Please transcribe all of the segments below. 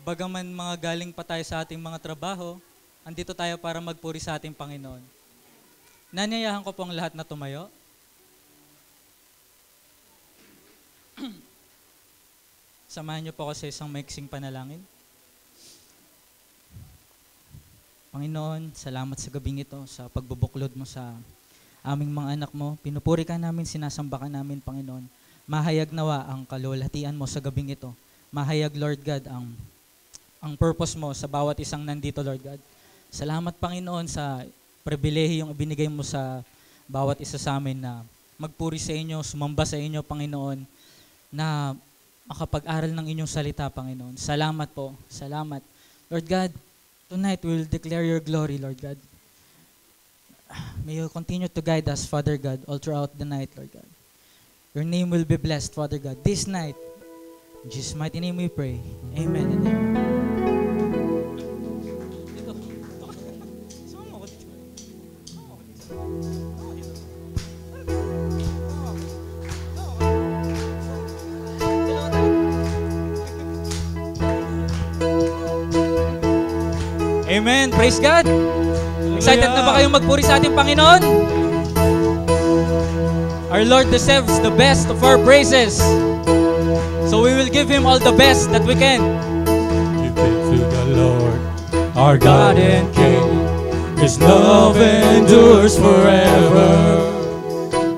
Bagaman mga galing pa tayo sa ating mga trabaho, andito tayo para magpuri sa ating Panginoon. Nanyayahan ko po ang lahat na tumayo. Samahan niyo po ako sa isang maiksing panalangin. Panginoon, salamat sa gabing ito, sa pagbubuklod mo sa aming mga anak mo. Pinupuri ka namin, sinasamba ka namin, Panginoon. Mahayag nawa ang kalulhatian mo sa gabing ito. Mahayag, Lord God, ang purpose mo sa bawat isang nandito, Lord God. Salamat, Panginoon, sa pribilehiyong ibinigay mo sa bawat isa sa amin na magpuri sa inyo, sumamba sa inyo, Panginoon, na makapag-aral ng inyong salita, Panginoon. Salamat po. Salamat. Lord God, tonight we will declare your glory, Lord God. May you continue to guide us, Father God, all throughout the night, Lord God. Your name will be blessed, Father God, this night. In Jesus' mighty name we pray. Amen and amen. Amen. Praise God. Excited na ba kayong magpuri sa ating Panginoon? Our Lord deserves the best of our praises. So we will give Him all the best that we can. Give thanks to the Lord, our God and King. His love endures forever.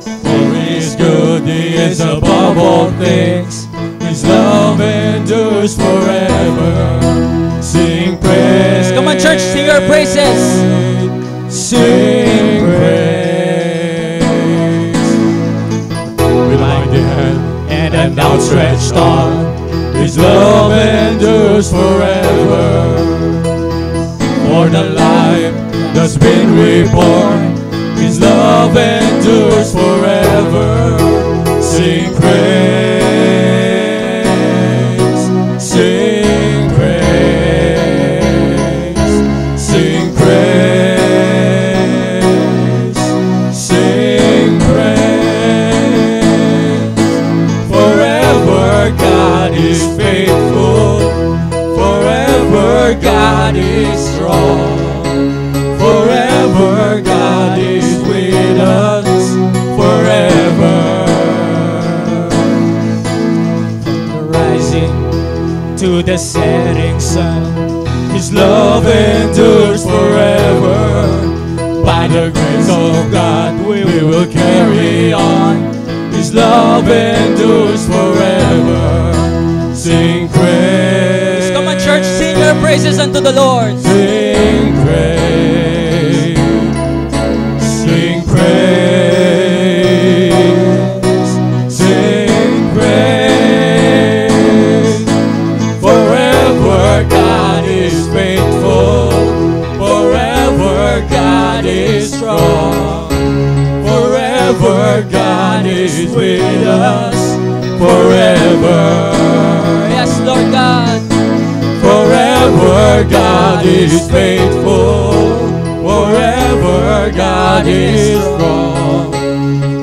For He is good, He is above all things. His love endures forever. Sing praise. Come on, church, sing your praises. Sing praise. With mighty hand and an outstretched arm, His love endures forever. For the life that's been reborn, His love endures forever. Sing praise. Sing praise. Sing praise. Sing praise. Forever God is faithful. Forever God is strong. Forever God is with us. Forever. From the rising to the setting sun, His love endures forever. By the grace of God we will carry on. His love endures forever. Sing praise. Come on, church, sing your praises unto the Lord. Sing praise. Sing praise. Sing praise. Forever God is faithful. Forever God is strong. Forever God is with us. Forever. Yes, Lord God. Forever God is faithful. Forever God is strong.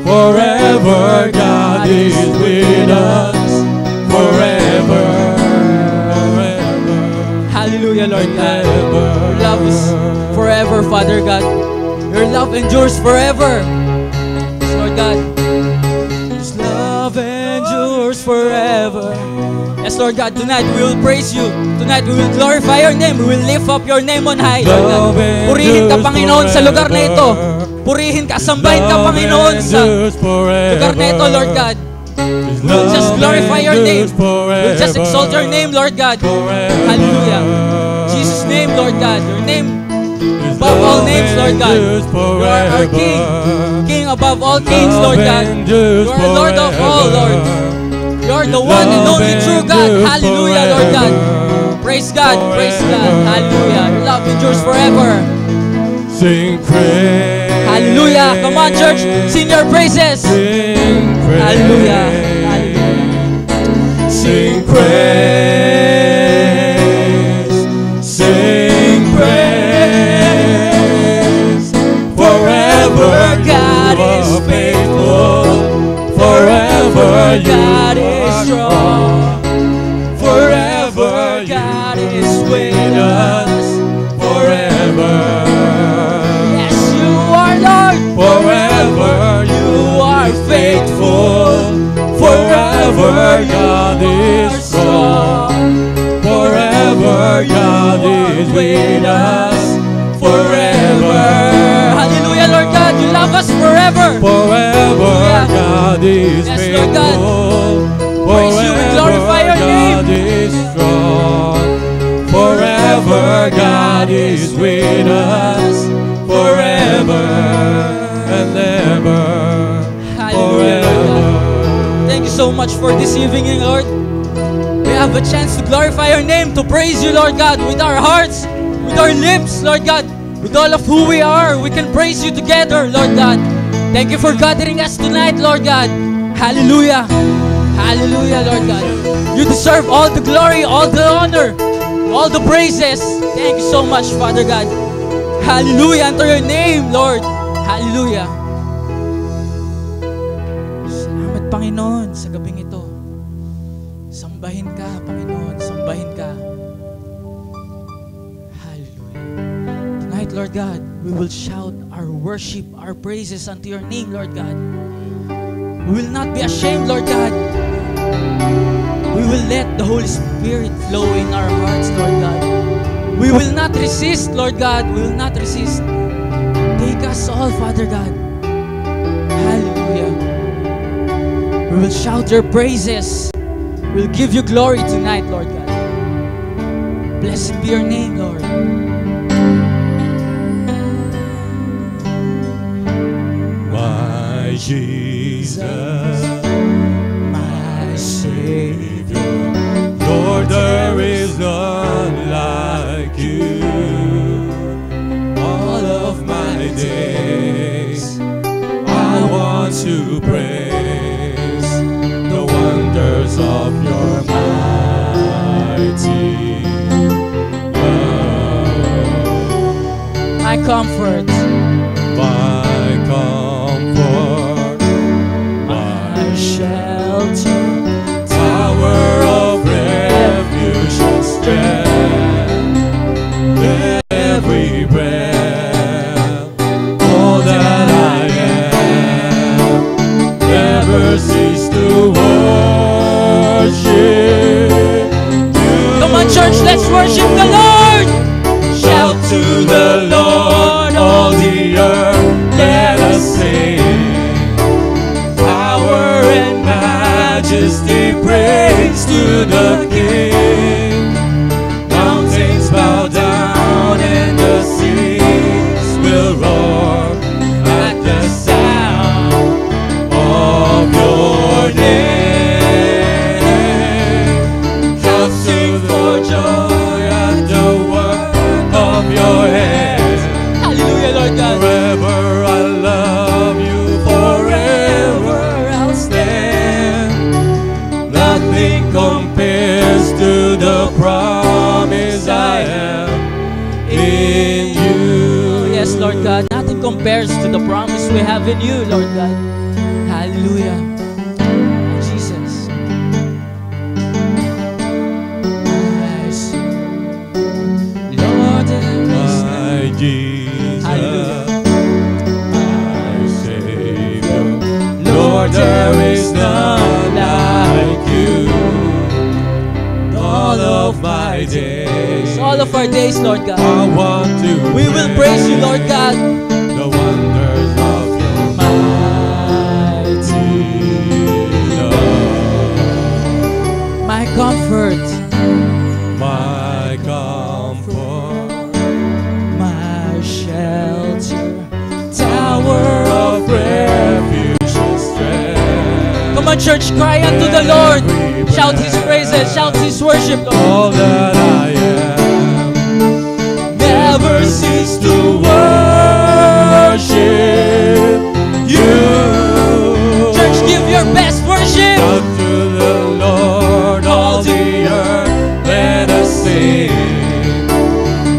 Forever God is with us. Forever. Forever. Hallelujah, Lord God. Your love is forever, Father God. Your love endures forever. Yes, Lord God. His love endures forever. Yes, Lord God, tonight we will praise you. Tonight we will glorify your name. We will lift up your name on high, Lord God. Purihin ka, Panginoon, sa lugar na ito. Purihin ka, sambahin ka, Panginoon, sa lugar na ito, Lord God. We'll just glorify your name. We'll just exalt your name, Lord God. Hallelujah. Jesus' name, Lord God. Your name above all names, Lord God. You are our King. King above all kings, Lord God. You are Lord of all, Lord. You are the one and only true God. Hallelujah, Lord God. Praise God. Praise God. Hallelujah. Your love endures forever. Sing praise. Hallelujah. Come on, church. Sing your praises. Sing praise. Hallelujah. Hallelujah. Sing praise. Sing praise. Forever God is faithful. Forever God is strong. Forever God is with us forever. Yes, you are Lord. Forever you are faithful. Forever God is strong. Forever God is with us forever. Hallelujah, Lord God. You love us forever. Forever Hallelujah. God is Yes, faithful. Lord God. Praise you, we glorify your God name. is strong. Forever God is with us forever and ever. Hallelujah, Lord God. Thank you so much for this evening, Lord. We have a chance to glorify your name, to praise you, Lord God, with our hearts, with our lips, Lord God, with all of who we are. We can praise you together, Lord God. Thank you for gathering us tonight, Lord God. Hallelujah. Hallelujah, Lord God. You deserve all the glory, all the honor, all the praises. Thank you so much, Father God. Hallelujah unto your name, Lord. Hallelujah. Salamat, Panginoon, sa gabing ito. Sambahin ka, Panginoon. Sambahin ka. Hallelujah. Tonight, Lord God, we will shout our worship, our praises unto your name, Lord God. We will not be ashamed, Lord God. We will let the Holy Spirit flow in our hearts, Lord God. We will not resist, Lord God. We will not resist. Take us all, Father God. Hallelujah. We will shout your praises. We'll give you glory tonight, Lord God. Blessed be your name, Lord. My Jesus, My Savior, Lord, there is none like you. All of my days, I want to praise the wonders of your mighty love. my comfort, My comfort, my shelter, tower of refuge and strength, every breath, all that I am, never cease to worship you. Come on, church, let's worship the Lord. Shout to the Lord, all the earth, let us sing. Power and majesty, praise to the King. Mountains bow down and the seas will roar at the sound of your name. Shout, sing for joy at the work of your hands. Hallelujah, Lord God. Forever I love you, forever I'll stand. Nothing compares to the promise I have in you. Yes, Lord God. Nothing compares to the promise we have in you, Lord God. Hallelujah. Jesus. Yes. Lord, there is My Jesus, Hallelujah. my Savior, Lord, there is none like you. All of my days, all of our days, Lord God. I want to We will praise you, Lord God. the wonders of your mighty love. My comfort, My comfort, my shelter, tower of refuge and strength. Come on, church, cry unto the Lord. Shout His praises, shout His worship, Lord. All that I am, never cease to worship you. Church, give your best worship. Shout to the Lord, all the earth, let us sing.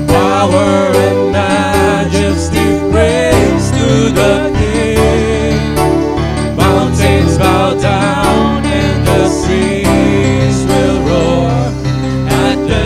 Power and majesty, praise to the King. Mountains bow down and the seas will roar at the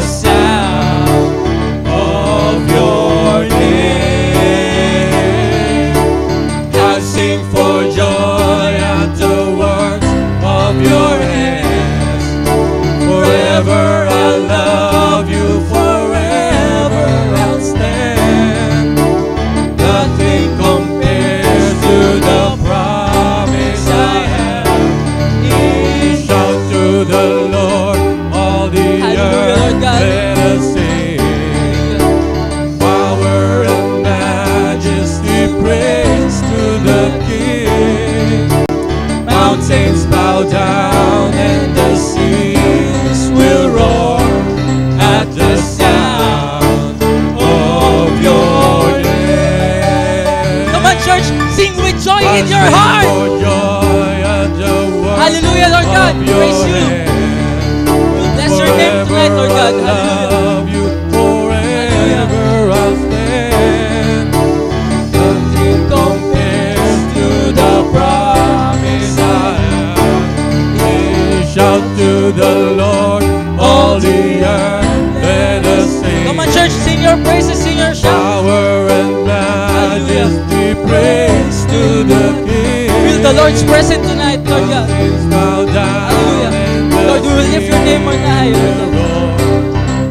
in your heart. For joy at the work Hallelujah, Lord God. of your Praise you. hand. We bless your name tonight, Lord God. Hallelujah. Love you forever. I'll stand. Nothing compares to the promise I have. We shout to the Lord, all the earth. Let us sing. Come on, church, sing your praises, sing your shout. Power and majesty, praise to the King. Feel the Lord's presence tonight, Lord God. Mountains bow down. Hallelujah. Lord, we will lift your name on high, Lord God.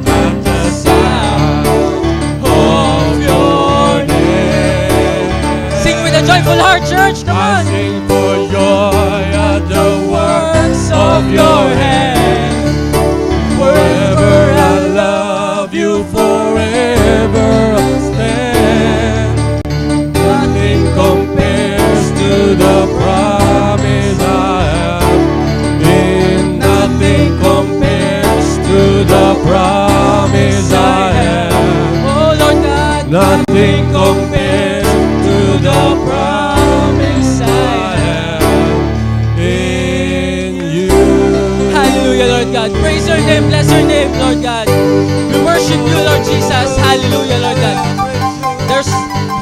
At the sound of your name. Sing with a joyful heart, church. Come I on. sing for joy at the works of your hands. Forever I love you, forever I'll stand. Nothing compares to the promise I have. In nothing compares to the promise I have. Oh, Lord God. Nothing compares to the promise I have in you. Hallelujah, Lord God. Praise your name, bless your name, Lord God. We worship you, Lord Jesus. Hallelujah, Lord God.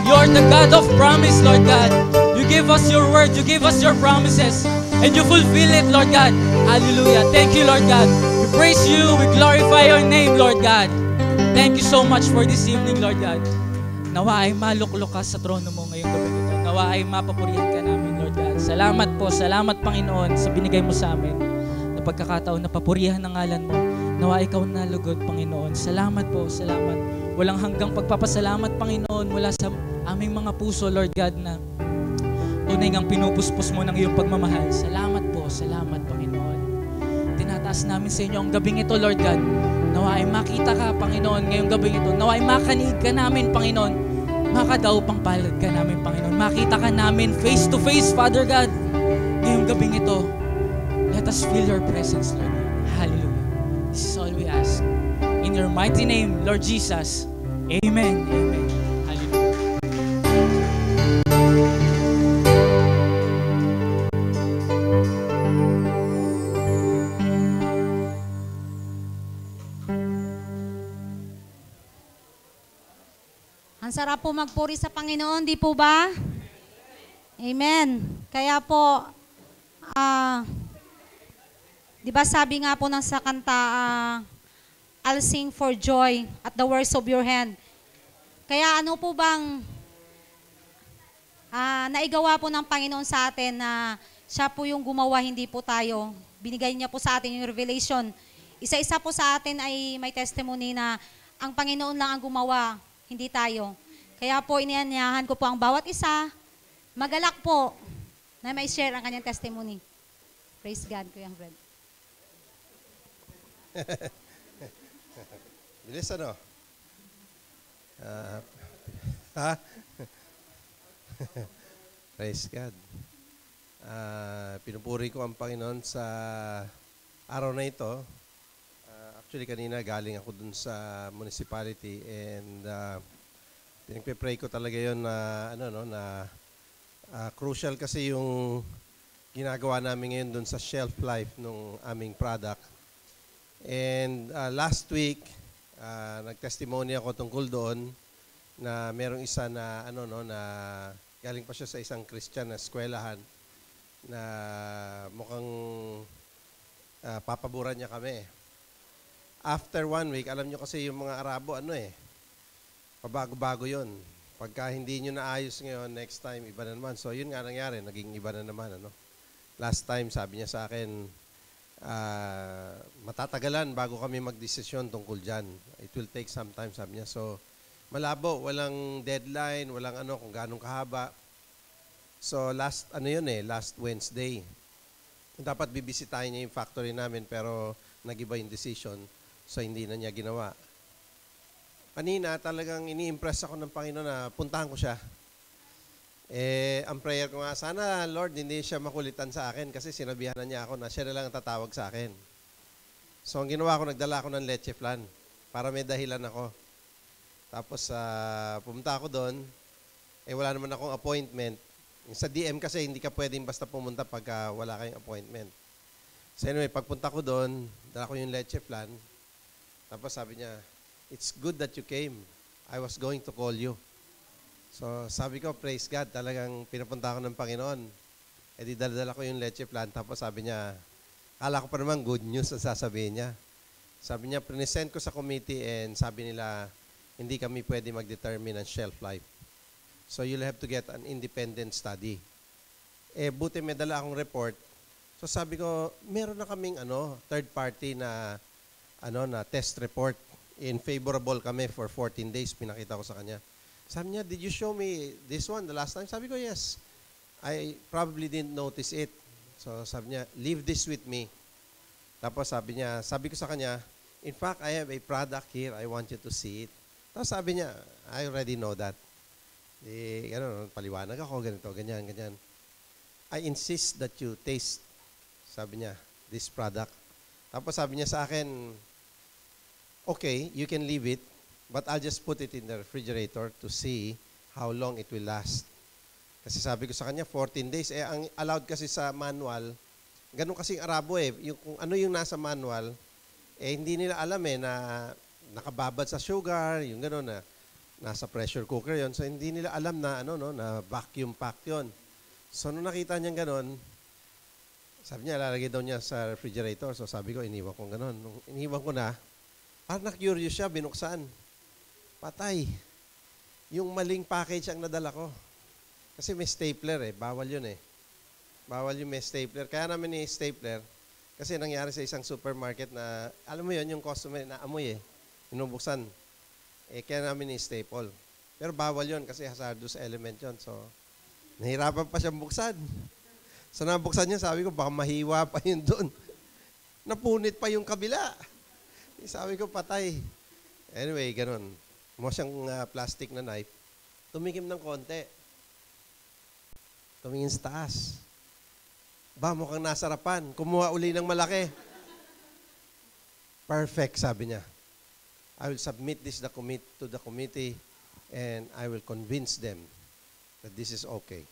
You're the God of promise, Lord God. You give us your word, you give us your promises, and you fulfill it, Lord God. Hallelujah. Thank you, Lord God. We praise you, we glorify your name, Lord God. Thank you so much for this evening, Lord God. Nawa ay maluklok ka sa trono mo ngayong gabi ito. Nawa ay mapapurihan ka namin, Lord God. Salamat po, salamat Panginoon sa binigay mo sa amin na pagkakataon na papurihan ng ngalan mo. Nawa ikaw na lugod, Panginoon. Salamat po, salamat. Walang hanggang pagpapasalamat, Panginoon, mula sa aming mga puso, Lord God, na tunay ngang pinupuspos mo ng iyong pagmamahal. Salamat po, salamat, Panginoon. Tinataas namin sa inyo ang gabing ito, Lord God. Nawa ay makita ka, Panginoon, ngayong gabing ito. Nawa ay makanig ka namin, Panginoon. Makadaw pang palad ka namin, Panginoon. Makita ka namin face to face, Father God. Ngayong gabing ito, let us feel your presence, Lord. Hallelujah. This is all we ask. In your mighty name, Lord Jesus. Amen. Amen. Hallelujah. Ang sarap po magpuri sa Panginoon, di po ba? Amen. Kaya po, di ba sabi nga po ng sa kanta, I'll sing for joy at the works of your hand. Kaya ano po bang naigawa po ng Panginoon sa atin na siya po yung gumawa, hindi po tayo. Binigay niya po sa atin yung revelation. Isa-isa po sa atin ay may testimony na ang Panginoon lang ang gumawa, hindi tayo. Kaya po inianyahan ko po ang bawat isa, magalak po na may share ang kanyang testimony. Praise God, Kuya Fred. Bilis ano? Praise God. Pinupuri ko ang Panginoon sa araw na ito. Actually, kanina galing ako dun sa municipality and pinagpe-pray ko talaga yon na crucial kasi yung ginagawa namin ngayon dun sa shelf life ng aming product. And last week, nag-testimony ako tungkol doon na merong isa na na galing pa siya sa isang Christian na eskwelahan na mukhang papaboran niya kami. After 1 week, alam nyo kasi yung mga Arabo, pabago-bago yun. Pagka hindi nyo naayos ngayon, next time, iba na naman. So, yun nga nangyari, naging iba na naman. Last time, sabi niya sa akin, matatagalan bago kami magdesisyon tungkol dyan. It will take some time, sabi niya. So, malabo, walang deadline, walang kung ganong kahaba. So, last Wednesday. Dapat bibisitahin niya yung factory namin, pero nag-iba yung decision. So, hindi na niya ginawa. Kanina, talagang ini-impress ako ng Panginoon na puntahan ko siya. Ang prayer ko nga, sana, Lord, hindi siya makulitan sa akin kasi sinabihan na niya ako na siya na lang ang tatawag sa akin. So, ang ginawa ko, nagdala ako ng leche flan para may dahilan ako. Tapos, pumunta ako doon. Wala naman akong appointment. Sa DM kasi, hindi ka pwedeng basta pumunta pagka wala kayong appointment. So anyway, pagpunta ko doon, dala ko yung leche plan. Tapos sabi niya, it's good that you came. I was going to call you. So sabi ko, praise God, talagang pinapunta ako ng Panginoon. E di dala ko yung leche plan. Tapos sabi niya, kala ko pa naman good news ang sasabihin niya. Sabi niya, present ko sa committee and sabi nila, hindi kami pwede mag-determine ng shelf life. So you'll have to get an independent study. Eh, buti may dala akong report. So sabi ko, meron na kaming third party na test report. In favorable kami for 14 days, pinakita ko sa kanya. Sabi niya, did you show me this one the last time? Sabi ko, yes. I probably didn't notice it. So sabi niya, leave this with me. Tapos sabi ko sa kanya, in fact, I have a product here. I want you to see it. Tapos sabi niya, I already know that. Paliwanag ako, ganito, ganyan, ganyan. I insist that you taste, sabi niya, this product. Tapos sabi niya sa akin, okay, you can leave it, but I'll just put it in the refrigerator to see how long it will last. Kasi sabi ko sa kanya, 14 days. Eh, ang allowed kasi sa manual, ganun kasing Arabo yung, kung ano yung nasa manual, hindi nila alam na nakababad sa sugar, yung gano'n na nasa pressure cooker yon. So, hindi nila alam na, na vacuum packed yon. So, nung nakita niya gano'n, sabi niya, lalagay daw niya sa refrigerator. So, sabi ko, iniwan ko gano'n. Nung iniwan ko na, parang na-curious siya, binuksan. Patay. Yung maling package ang nadala ko. Kasi may stapler bawal yun Bawal yung may stapler. Kaya namin ni stapler, kasi nangyari sa isang supermarket na, alam mo yun, yung customer na amoy inubuksan. Kaya namin ni staple. Pero bawal yun kasi hazardous element yun. So, nahirapan pa siyang buksan. So, nabuksan niya, sabi ko, baka mahiwa pa yun doon. Napunit pa yung kabila. Sabi ko, patay. Anyway, ganun. Mo siyang plastic na knife. Tumikim ng konti. Tumingin sa taas. Mukhang nasarapan. Kumuha uli ng malaki. Perfect, sabi niya. I will submit this to the committee and I will convince them that this is okay.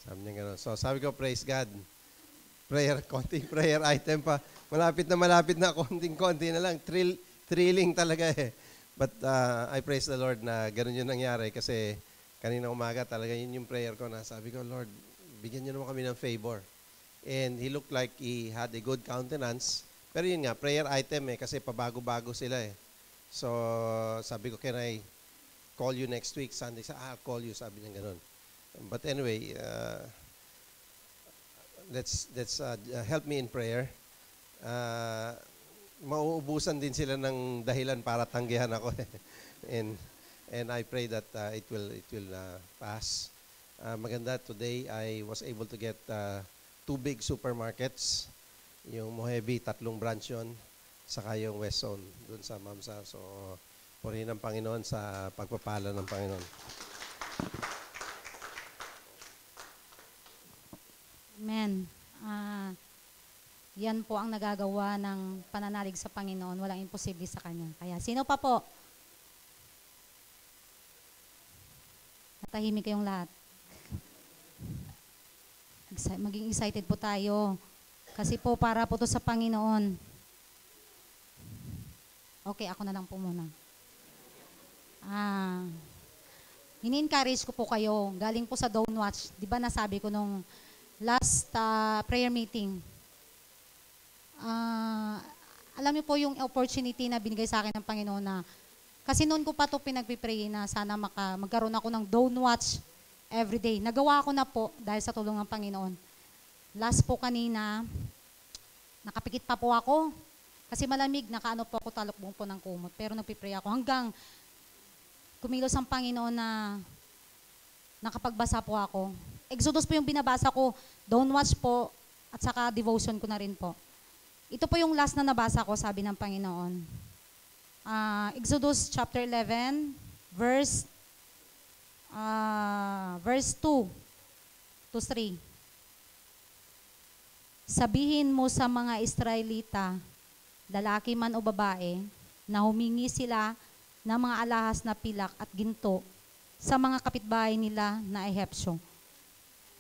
Sabi niya gano'n. So sabi ko, praise God. Konting prayer item pa. Malapit na, konting-konti na lang. Thrilling talaga But I praise the Lord na gano'n yung nangyari kasi kanina umaga talaga yun yung prayer ko na sabi ko, Lord, bigyan niyo naman kami ng favor. And he looked like he had a good countenance. Pero yun nga, prayer item kasi pabago-bago sila So, sabi ko, can I call you next week, Sunday? I'll call you, sabi niya gano'n. But anyway, let's help me in prayer. Mauubusan din sila ng dahilan para tanggihan ako. and I pray that it will pass. Maganda, today I was able to get 2 big supermarkets. Yung Mohebi, 3 branch yun. Saka yung West Zone, dun sa Mamsa. So, purihin ng Panginoon sa pagpapala ng Panginoon. Amen. Yan po ang nagagawa ng pananalig sa Panginoon. Walang imposible sa Kanya. Kaya, sino pa po? Natahimik kayong lahat. Maging excited po tayo. Kasi po, para po to sa Panginoon. Okay, ako na lang po muna. Ini-encourage ko po kayo. Galing po sa Don't Watch. Di ba nasabi ko nung last prayer meeting, alam niyo po yung opportunity na binigay sa akin ng Panginoon na, kasi noon ko pa to pinagpipray na sana magkaroon ako ng Don't Watch everyday. Nagawa ko na po dahil sa tulong ng Panginoon. Last po kanina, nakapikit pa po ako. Kasi malamig, nakaano po ako, talokbong po ng kumot. Pero nagpipray ako hanggang kumilos ang Panginoon na nakapagbasa po ako. Exodus po yung binabasa ko, Don't Watch po, at saka devotion ko na rin po. Ito po yung last na nabasa ko, sabi ng Panginoon. Exodus chapter 11, verse 2 to 3. Sabihin mo sa mga Israelita, lalaki man o babae, na humingi sila ng mga alahas na pilak at ginto sa mga kapitbahay nila na Ehipsyo.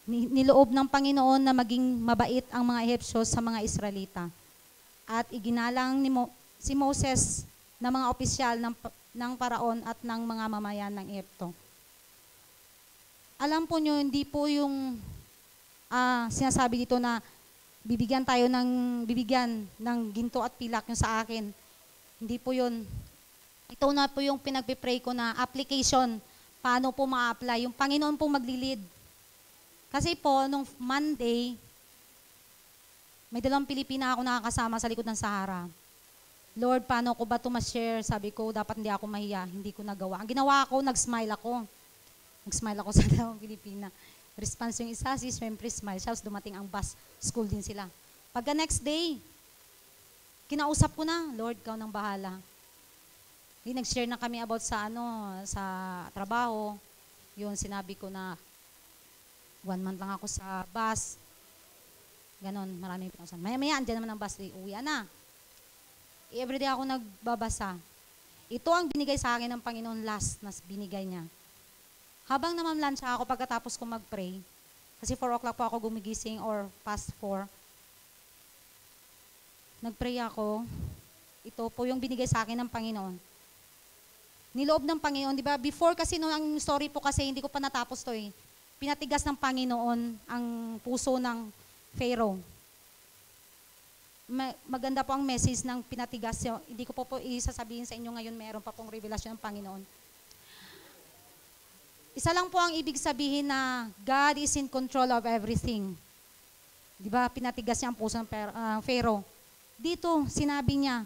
Niloob ng Panginoon na maging mabait ang mga Ehipsyo sa mga Israelita. At iginalang si Moses na mga opisyal ng paraon at ng mga mamayan ng Ehipto. Alam po nyo, hindi po yung sinasabi dito na bibigyan ng ginto at pilak yung sa akin. Hindi po yun. Ito na po yung pinagpipray ko na application. Paano po ma-apply? Yung Panginoon po maglilid. Kasi po, nung Monday, may 2 Pilipina ako nakakasama sa likod ng Sahara. Lord, paano ko ba ito ma-share? Sabi ko, dapat hindi ako mahiya. Hindi ko nagawa. Ang ginawa ko, nag-smile ako. Nag-smile ako sa 2 Pilipina. Response yung isa, si syempre smile siya. Dumating ang bus, school din sila. Pagka next day, kinausap ko na, Lord, ikaw nang bahala. Nag-share na kami about sa trabaho. Yun, sinabi ko na 1 month lang ako sa bus. Ganon, maraming pinausan. Maya-maya, andyan naman ang bus, uwi na. Everyday ako nagbabasa. Ito ang binigay sa akin ng Panginoon last na binigay niya. Habang namamlansya ako pagkatapos ko mag-pray, kasi 4 o'clock po ako gumigising or past 4, nag-pray ako. Ito po yung binigay sa akin ng Panginoon. Niloob ng Panginoon, di ba? Before kasi, no, ang story po kasi, hindi ko pa natapos to eh. Pinatigas ng Panginoon ang puso ng Pharaoh. Maganda po ang message ng pinatigas. Hindi ko po isasabihin sa inyo ngayon, meron pa pong revelasyon ng Panginoon. Isa lang po ang ibig sabihin na God is in control of everything. Di ba? Pinatigas niya ang puso ng Pharaoh. Dito, sinabi niya,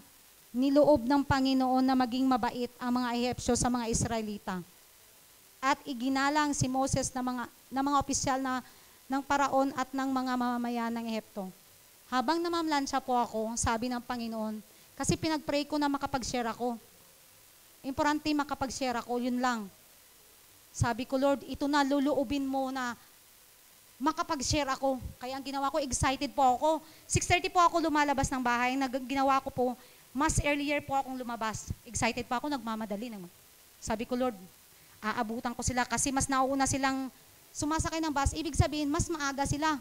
niloob ng Panginoon na maging mabait ang mga Ehipsyo sa mga Israelita. At iginalang si Moses na mga opisyal ng paraon at ng mga mamamayan ng Ehipto. Habang namamlansya po ako, sabi ng Panginoon, kasi pinag-pray ko na makapag-share ako. Importante makapag-share ako, yun lang. Sabi ko, Lord, ito na, luluubin mo na makapag-share ako. Kaya ang ginawa ko, excited po ako. 6:30 po ako lumalabas ng bahay. Ginawa ko po, mas earlier po akong lumabas. Excited pa ako, nagmamadali naman. Sabi ko, Lord, aabutan ko sila kasi mas nauuna silang sumasakay ng bus. Ibig sabihin, mas maaga sila.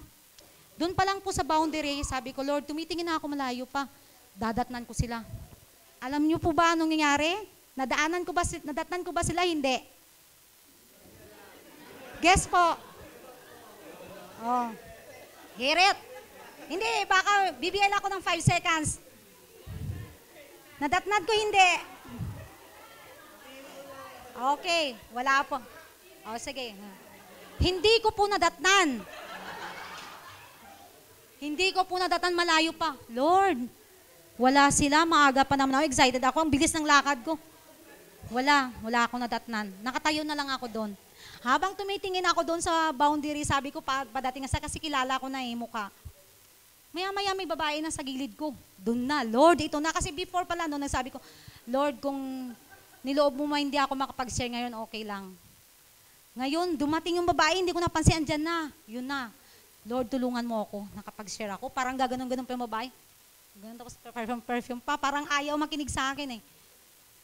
Doon pa lang po sa boundary, sabi ko, Lord, tumitingin na ako malayo pa. Dadatnan ko sila. Alam niyo po ba anong nangyari? Nadatnan ko ba sila? Hindi. Guess po. Oh. Hear it. Hindi, baka bibigyan ako ng 5 seconds. Nadatnan ko hindi. Okay, wala po. O, sige. Hindi ko po nadatnan. Hindi ko po nadatnan, malayo pa. Lord, wala sila, maaga pa naman ako. Excited ako, ang bilis ng lakad ko. Wala akong nadatnan. Nakatayo na lang ako doon. Habang tumitingin ako doon sa boundary, sabi ko, padating na sa kasi kilala ko na mukha. Maya-maya may babae na sa gilid ko. Doon na, Lord, ito na. Kasi before pala noon, nagsabi ko, Lord, kung niloob mo hindi ako makapag-share ngayon, okay lang. Ngayon, dumating yung babae, hindi ko napansin, andyan na. Yun na. Lord, tulungan mo ako. Nakapag-share ako. Parang gaganon-ganon pa yung babae. Ganun tapos perfume pa. Parang ayaw makinig sa akin eh.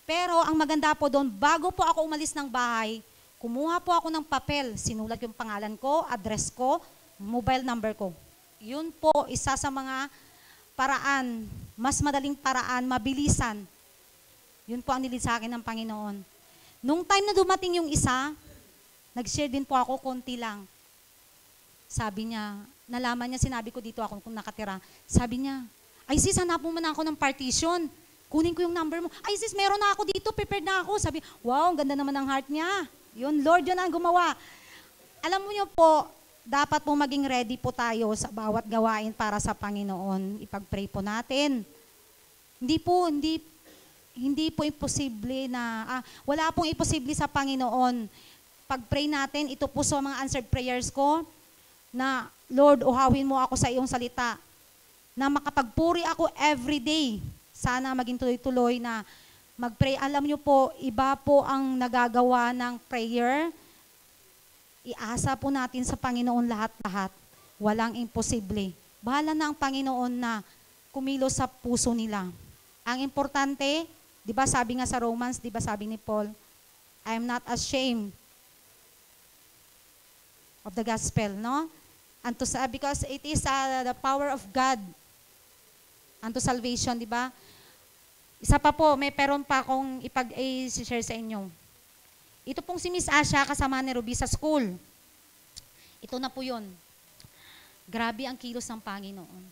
Pero ang maganda po doon, bago po ako umalis ng bahay, kumuha po ako ng papel. Sinulat yung pangalan ko, address ko, mobile number ko. Yun po, isa sa mga paraan, mas madaling paraan, mabilisan. Yun po ang nilid sa akin ng Panginoon. Nung time na dumating yung isa, nag-share din po ako, konti lang. Sabi niya, nalaman niya, sinabi ko dito ako kung nakatira. Sabi niya, ay sis, hanap mo man ako ng partition. Kunin ko yung number mo. Ay sis, meron na ako dito, prepared na ako. Sabi, wow, ang ganda naman ng heart niya. Yun, Lord, yun ang gumawa. Alam mo niyo po, dapat po maging ready po tayo sa bawat gawain para sa Panginoon. Ipag-pray po natin. Hindi po imposible na, wala pong imposible sa Panginoon. Pag-pray natin, ito po sa mga answered prayers ko, na Lord, uhawin mo ako sa iyong salita, na makapagpuri ako everyday. Sana maging tuloy-tuloy na mag-pray. Alam niyo po, iba po ang nagagawa ng prayer. Iasa po natin sa Panginoon lahat-lahat. Walang imposible. Bahala na ang Panginoon na kumilos sa puso nila. Ang importante, di ba sabi nga sa Romans, di ba sabi ni Paul, I am not ashamed of the gospel, no? Because it is the power of God unto salvation, di ba? Isa pa po, meron pa akong i-share sa inyo. Ito pong si Miss Asha, kasama ni Ruby sa school. Ito na po yun. Grabe ang kilos ng Panginoon.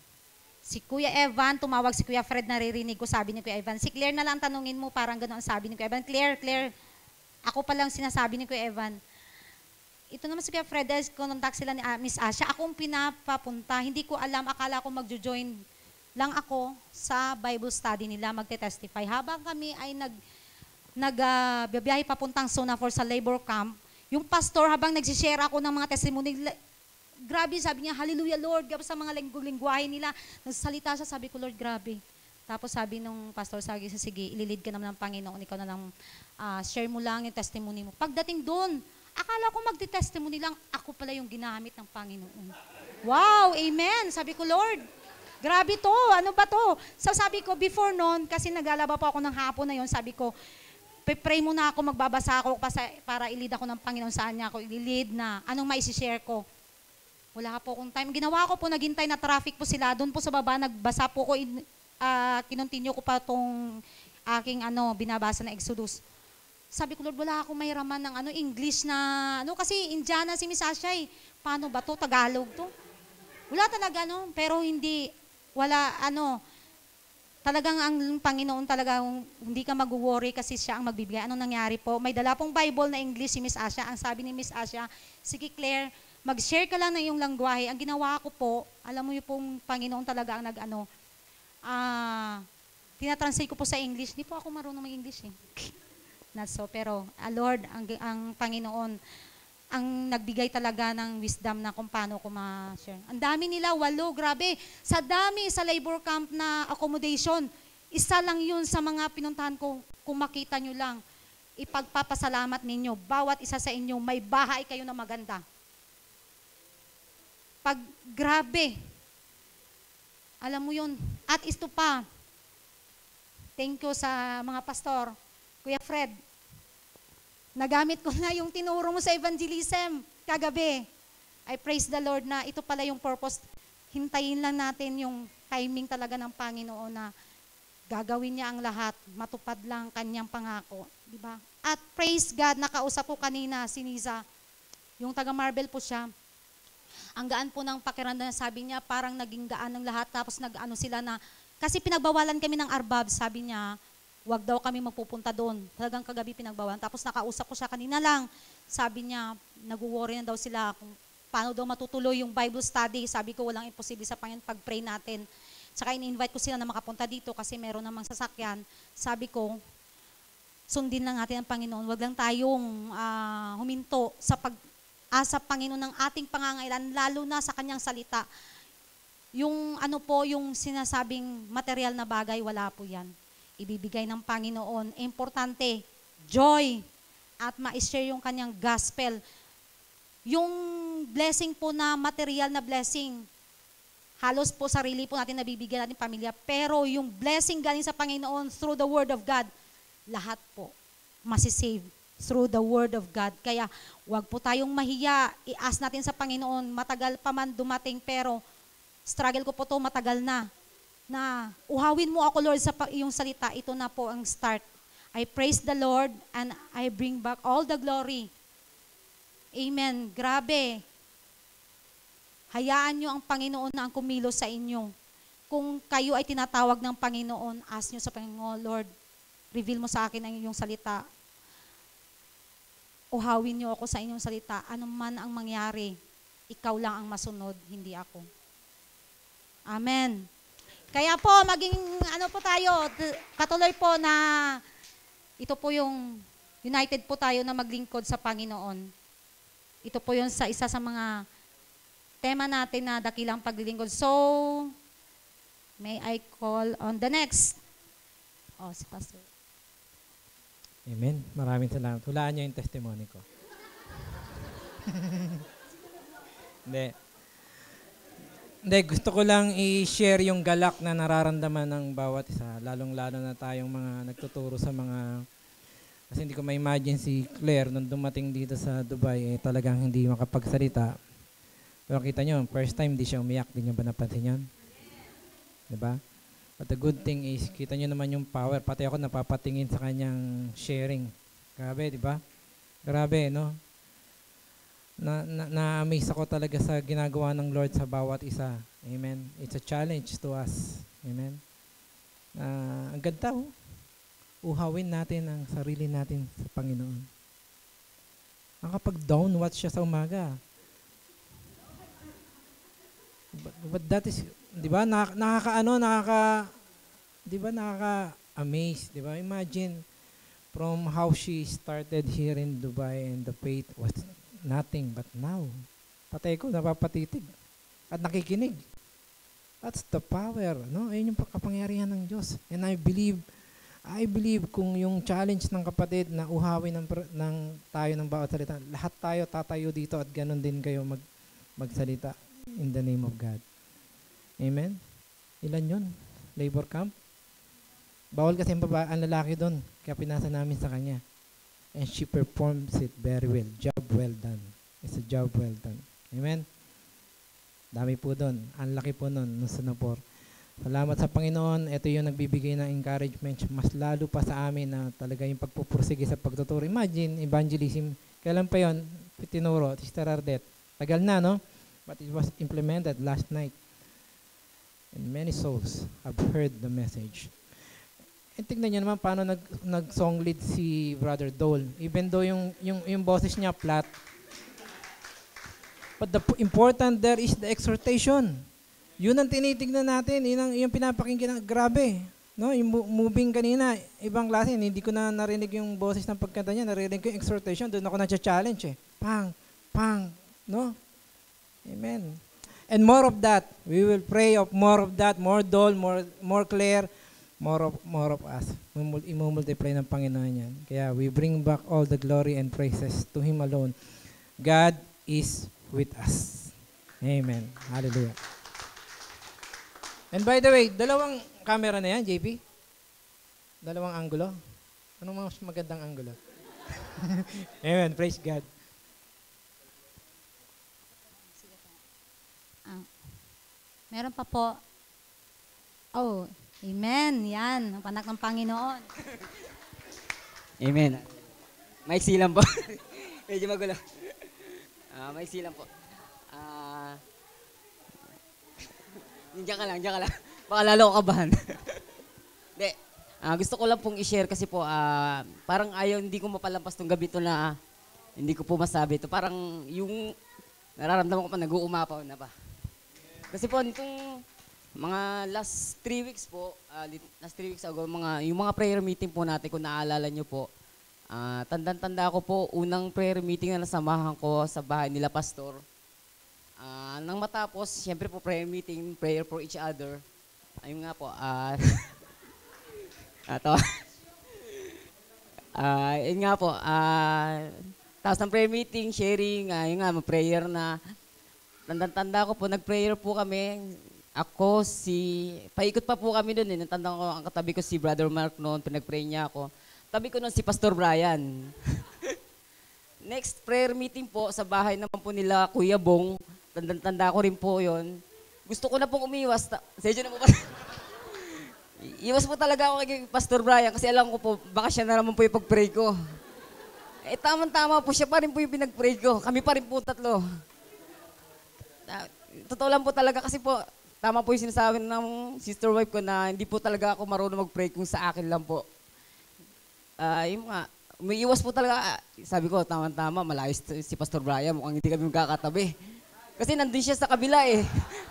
Si Kuya Evan, tumawag si Kuya Fred, naririnig ko, sabi ni Kuya Evan, si Claire na lang tanungin mo, parang gano'n ang sabi ni Kuya Evan. Claire, ako pa lang sinasabi ni Kuya Evan. Ito naman si Kuya Fred, contact sila ni Miss Asha. Akong pinapapunta, hindi ko alam, akala ko magjo-join lang ako sa Bible study nila, magte-testify. Habang kami ay nagbibiyahe papuntang Zona 4 sa labor camp, yung pastor, habang nagsishare ako ng mga testimony, grabe, sabi niya, hallelujah Lord, grabe sa mga lingwahe nila, nagsalita siya, sabi ko, Lord, grabe. Tapos sabi nung pastor, sabi siya, sige, ililid ka naman ng Panginoon, ikaw na lang, share mo lang yung testimony mo. Pagdating doon, akala ko magti-testimony lang, ako pala yung ginamit ng Panginoon. Wow, amen. Sabi ko, Lord, grabe to, ano ba to? So sabi ko, before noon, kasi naglalaba po ako ng hapon na yon, sabi ko, pray muna ako, magbabasa ako para ilid ako ng Panginoon, saan niya ako ililid na, anong maisishare ko. Wala po akong time. Ginawa ko po, naghintay na traffic po sila, doon po sa baba, nagbasa po ko, kinontinue ko pa tong aking binabasa na Exodus. Sabi ko, Lord, wala akong mahiraman ng English na, kasi Indiana si Miss Asha eh. Paano ba to? Tagalog to? Wala talaga, pero hindi, talagang ang Panginoon talaga, hindi ka mag-worry kasi siya ang magbibigay. Anong nangyari po? May dala pong Bible na English si Miss Asha. Ang sabi ni Miss Asha, sige Claire, mag-share ka lang na iyong langwahe. Ang ginawa ko po, alam mo yung pong Panginoon talaga ang tinatranslate ko po sa English. Hindi po ako marunong mag-English eh. Pero Lord, ang Panginoon, ang nagbigay talaga ng wisdom na kung paano ko ma-share. Ang dami nila, 8, grabe. Sa dami sa labor camp na accommodation, isa lang yun sa mga pinuntahan ko, kung makita nyo lang, ipagpapasalamat ninyo. Bawat isa sa inyo, may bahay kayo na maganda. Grabe. Alam mo yun. At ito pa, thank you sa mga pastor, Kuya Fred, nagamit ko na yung tinuro mo sa evangelism kagabi. I praise the Lord na ito pala yung purpose. Hintayin lang natin yung timing talaga ng Panginoon na gagawin niya ang lahat, matupad lang kanyang pangako. Diba? At praise God, nakausap ko kanina si Niza, yung taga Marvel po siya. Ang gaan po ng pakiramdam, sabi niya, parang naging gaan ng lahat, tapos sila na, kasi pinagbawalan kami ng Arbab, sabi niya, wag daw kami magpupunta doon. Talagang kagabi pinagbawalan. Tapos nakausap ko siya kanina lang. Sabi niya, nag-worry na daw sila kung paano daw matutuloy yung Bible study. Sabi ko, walang imposible sa Panginoon pag-pray natin. Saka in-invite ko sila na makapunta dito kasi meron namang sasakyan. Sabi ko, sundin lang natin ang Panginoon. Wag lang tayong huminto sa pag-asa Panginoon ng ating pangangailangan, lalo na sa kanyang salita. Yung yung sinasabing material na bagay, wala po yan. Ibibigay ng Panginoon. Importante, joy, at ma-share yung kanyang gospel. Yung blessing po na material na blessing, halos po sarili po natin nabibigyan natin pamilya, pero yung blessing galing sa Panginoon through the Word of God, lahat po masisave through the Word of God. Kaya wag po tayong mahiya, i-ask natin sa Panginoon, matagal pa man dumating, pero struggle ko po to matagal na uhawin mo ako, Lord, sa iyong salita. Ito na po ang start. I praise the Lord and I bring back all the glory. Amen. Grabe. Hayaan nyo ang Panginoon na ang kumilos sa inyo. Kung kayo ay tinatawag ng Panginoon, ask nyo sa Panginoon, Lord, reveal mo sa akin ang iyong salita. Uhawin nyo ako sa inyong salita. Ano man ang mangyari, ikaw lang ang masunod, hindi ako. Amen. Kaya po, maging po tayo, patuloy po na ito po yung united po tayo na maglingkod sa Panginoon. Ito po yung isa sa mga tema natin na dakilang paglilingkod. So, may I call on the next? Si Pastor. Amen. Maraming salamat. Hulaan niyo yung testimony ko. Hindi, gusto ko lang i-share yung galak na nararamdaman ng bawat isa, lalong-lalo na tayong mga nagtuturo sa mga, kasi hindi ko ma-imagine si Claire nung dumating dito sa Dubai, talagang hindi makapagsalita. Pero kita nyo, first time di siya umiyak, di nyo ba napansin yun? Diba? But the good thing is, kita nyo naman yung power. Pati ako napapatingin sa kanyang sharing. Grabe, di ba? Grabe, no? Na-amaze ako talaga sa ginagawa ng Lord sa bawat isa. Amen. It's a challenge to us. Amen. Ang ganda, oh. Uhawin natin ang sarili natin sa Panginoon. Nakapag-downwatch siya sa umaga. But that is, di ba, nakaka-amaze, di ba? Imagine from how she started here in Dubai and the faith was nothing, but now, patay ko, napapatitig at nakikinig. That's the power, no? Ayun yung kapangyarihan ng Diyos. And I believe kung yung challenge ng kapatid na uhawin ng tayo ng bawat salita, lahat tayo tatayo dito at ganun din kayo magsalita in the name of God. Amen? Ilan yun? Labor camp? Bawal kasi ang lalaki doon, kaya pinasa namin sa kanya. And she performs it very well. Job well done. It's a job well done. Amen? Dami po doon. Ang laki po nun, nung Singapore. Salamat sa Panginoon. Ito yung nagbibigay ng encouragement. Mas lalo pa sa amin na talaga yung pagpupursige sa pagtuturo. Imagine, evangelism. Kailan pa yun? Tinuro, Sister Ardet. Tagal na, no? But it was implemented last night. And many souls have heard the message. And tignan nyo naman paano nag-song lead si Brother Dole. Even though yung boses niya flat. But the important there is the exhortation. Yun ang tinitignan natin. Yung pinapakinggan. Grabe. No? Yung moving kanina, ibang klase. Hindi ko na narinig yung boses ng pagkanta niya. Narinig ko yung exhortation. Doon ako na-challenge eh. Pang, pang. No? Amen. And more of that. We will pray of more of that. More Dole, more Claire. More of us. Imumultiply ng Panginoon yan. Kaya we bring back all the glory and praises to Him alone. God is with us. Amen. Hallelujah. And by the way, dalawang camera na yan, JP? Dalawang angulo? Anong mas magandang angulo? Amen. Praise God. Meron pa po. Oh, amen. Yan, ang panak ng Panginoon. Amen. Maiksi lang po. Medyo magulo. Maiksi lang po. Diyan ka lang. Baka lalo ko kabahan. Hindi. Gusto ko lang pong i-share kasi po, parang hindi ko mapalampas tong gabi to na hindi ko po masabi ito. Parang yung nararamdaman ko pa nag-uumapaw na ba. Kasi po, nitong mga last 3 weeks po, ago, yung mga prayer meeting po natin, kung naaalala nyo po, tanda ko po, unang prayer meeting na nasamahan ko sa bahay nila Pastor. Nang matapos, siyempre po prayer meeting, prayer for each other. Ayun nga po, yun nga po, tapos ng prayer meeting, sharing, yun nga, prayer na, tanda ko po, nag-prayer po kami. Ako, paikot pa po kami doon. Natanda ko, ang katabi ko si Brother Mark noon, pinag-pray niya ako. Tabi ko noon si Pastor Brian. Next prayer meeting po, sa bahay naman po nila Kuya Bong. Tanda ko rin po yon. Gusto ko na pong umiwas. Sedyo na po pa. Iwas po talaga ako kay Pastor Brian kasi alam ko po, baka siya na naman po yung pag-pray ko. Tama-tama po, siya pa rin po yung pinag-pray ko. Kami pa rin po tatlo. Totoo lang po talaga kasi po, tama po yung sinasabi ng sister wife ko na hindi po talaga ako marunong mag-pray kung sa akin lang po. Yung nga, umiiwas po talaga. Sabi ko, tama-tama, malayos si Pastor Brian, mukhang hindi kami magkakatabi. Kasi nandun siya sa kabila eh.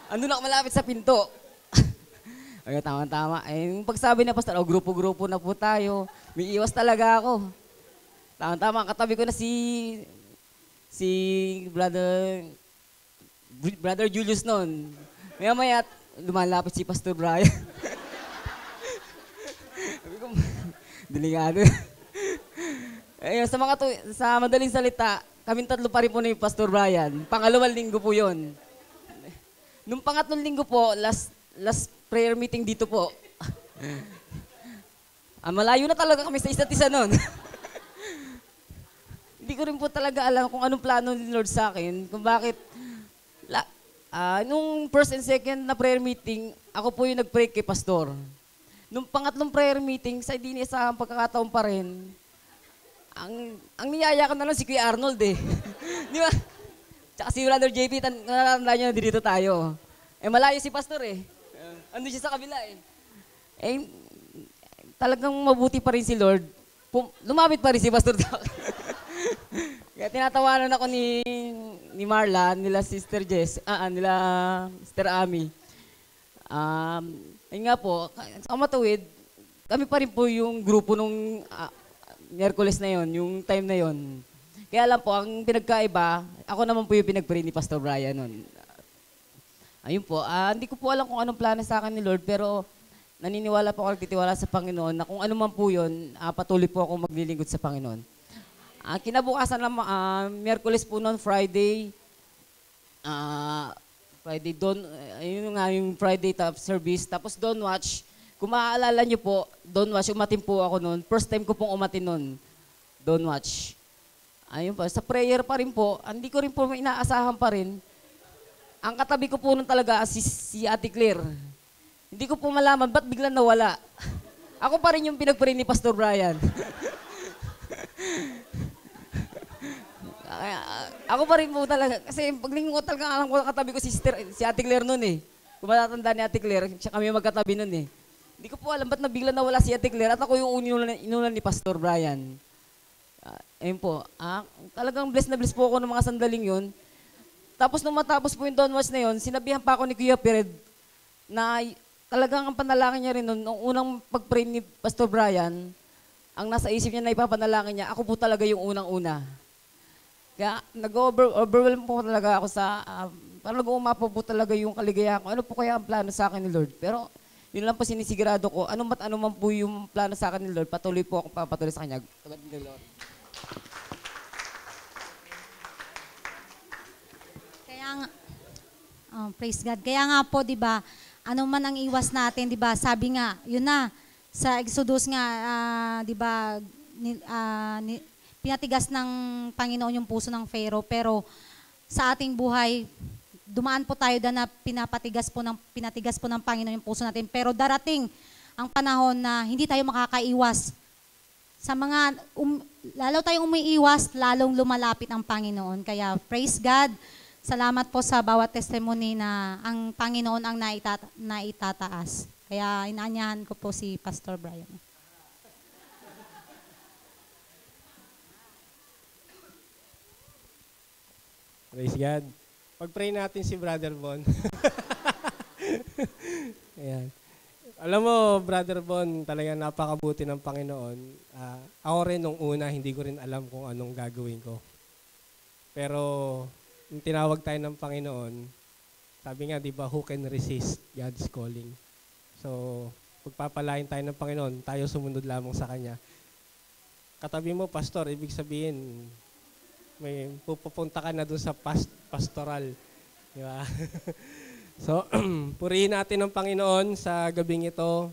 Andun ako malapit sa pinto. Ay, tama-tama. Yung pagsabi na Pastor, grupo-grupo na po tayo. Umiiwas talaga ako. Tama-tama, katabi ko na si Brother Julius noon. Maya-maya, lumalapit si Pastor Brian. Sabi ko, delikado. Ayun, sa madaling salita, kaming tatlo pa rin po ni Pastor Brian. Pangalawang linggo po yun. Nung pangatlong linggo po, last prayer meeting dito po. Malayo na talaga kami sa isa't isa noon. Hindi ko rin po talaga alam kung anong plano ni Lord sa akin, kung bakit Nung first and second na prayer meeting, ako po yung nag-pray kay pastor. Nung pangatlong prayer meeting, sa hindi sa pagkakataon pa rin, ang niyaya ko na lang si Kuya Arnold eh. Di ba? Tsaka si Brother JP, natanda niyo na dito tayo. Malayo si pastor eh. Ando siya sa kabila eh. Talagang mabuti pa rin si Lord. Lumapit pa rin si pastor. Kaya tinatawanan ako ni Marla, nila Sister Jess, nila Sister Ami. Ayun nga po, sa matuwid, kami pa rin po yung grupo nung Miyerkules na yon, yung time na yon. Kaya lang po, ang pinagkaiba, ako naman po yung pinag-pray ni Pastor Brian nun. Ayun po, hindi ko po alam kung anong plano sa akin ni Lord, pero naniniwala po ako, nagtitiwala sa Panginoon, na kung ano man po yun, patuloy po ako maglilingkod sa Panginoon. Kinabukasan na, Miyerkules po noon, Friday, ayun nga yung Friday top service, tapos Dawn Watch. Kung maaalala niyo po, Dawn Watch, umatin po ako noon. First time ko pong umatin noon, Dawn Watch. Ayun po, sa prayer pa rin po, hindi ko rin po inaasahan pa rin. Ang katabi ko po noon talaga si Ate Claire. Hindi ko po malaman, ba't biglang nawala? Ako pa rin yung pinag-pray ni Pastor Brian. Ako pa rin po talaga. Kasi paglingon ko talaga, alam ko katabi ko si Ate Claire noon eh. Kung matatanda ni Ate Claire, siya kami magkatabi noon eh. Hindi ko po alam ba't nabigla nawala si Ate Claire at ako yung inulan ni Pastor Brian. Ayun po. Talagang blessed na blessed po ako ng mga sandaling yun. Tapos nung matapos po yung Dawn Watch na yun, sinabihan pa ako ni Kuya Pered na talagang ang panalangin niya rin noon, nung unang pag-pray ni Pastor Brian, ang nasa isip niya na ipapanalangin niya, ako po talaga yung unang-una. Kaya nag-overwhelm po talaga ako sa, parang nag-uumapa po talaga yung kaligayahan ko. Ano po kaya ang plano sa akin ni Lord? Pero yun lang po sinisigurado ko, ano man po yung plano sa akin ni Lord, patuloy po akong papatuloy sa Kanya. Kaya nga, praise God. Kaya nga po, di ba, ano man ang iwas natin, di ba, sabi nga, yun na, sa Exodus nga, di ba, pinatigas ng Panginoon yung puso ng Pharaoh, pero sa ating buhay, dumaan po tayo na pinatigas po ng Panginoon yung puso natin. Pero darating ang panahon na hindi tayo makakaiwas. Sa mga, lalo tayong umiiwas, lalong lumalapit ang Panginoon. Kaya praise God. Salamat po sa bawat testimony na ang Panginoon ang naitataas. Kaya inaanyahan ko po si Pastor Brian. Praise God. Pag-pray natin si Brother Bon. Ayan. Alam mo, Brother Bon, talaga napakabuti ng Panginoon. Ako rin nung una, hindi ko rin alam kung anong gagawin ko. Pero, yung tinawag tayo ng Panginoon, sabi nga, di ba, who can resist God's calling? So, pagpapalain tayo ng Panginoon, tayo sumunod lamang sa Kanya. Katabi mo, Pastor, ibig sabihin, may pupunta ka na dun sa pastoral. Di ba? So, purihin natin ang Panginoon sa gabing ito.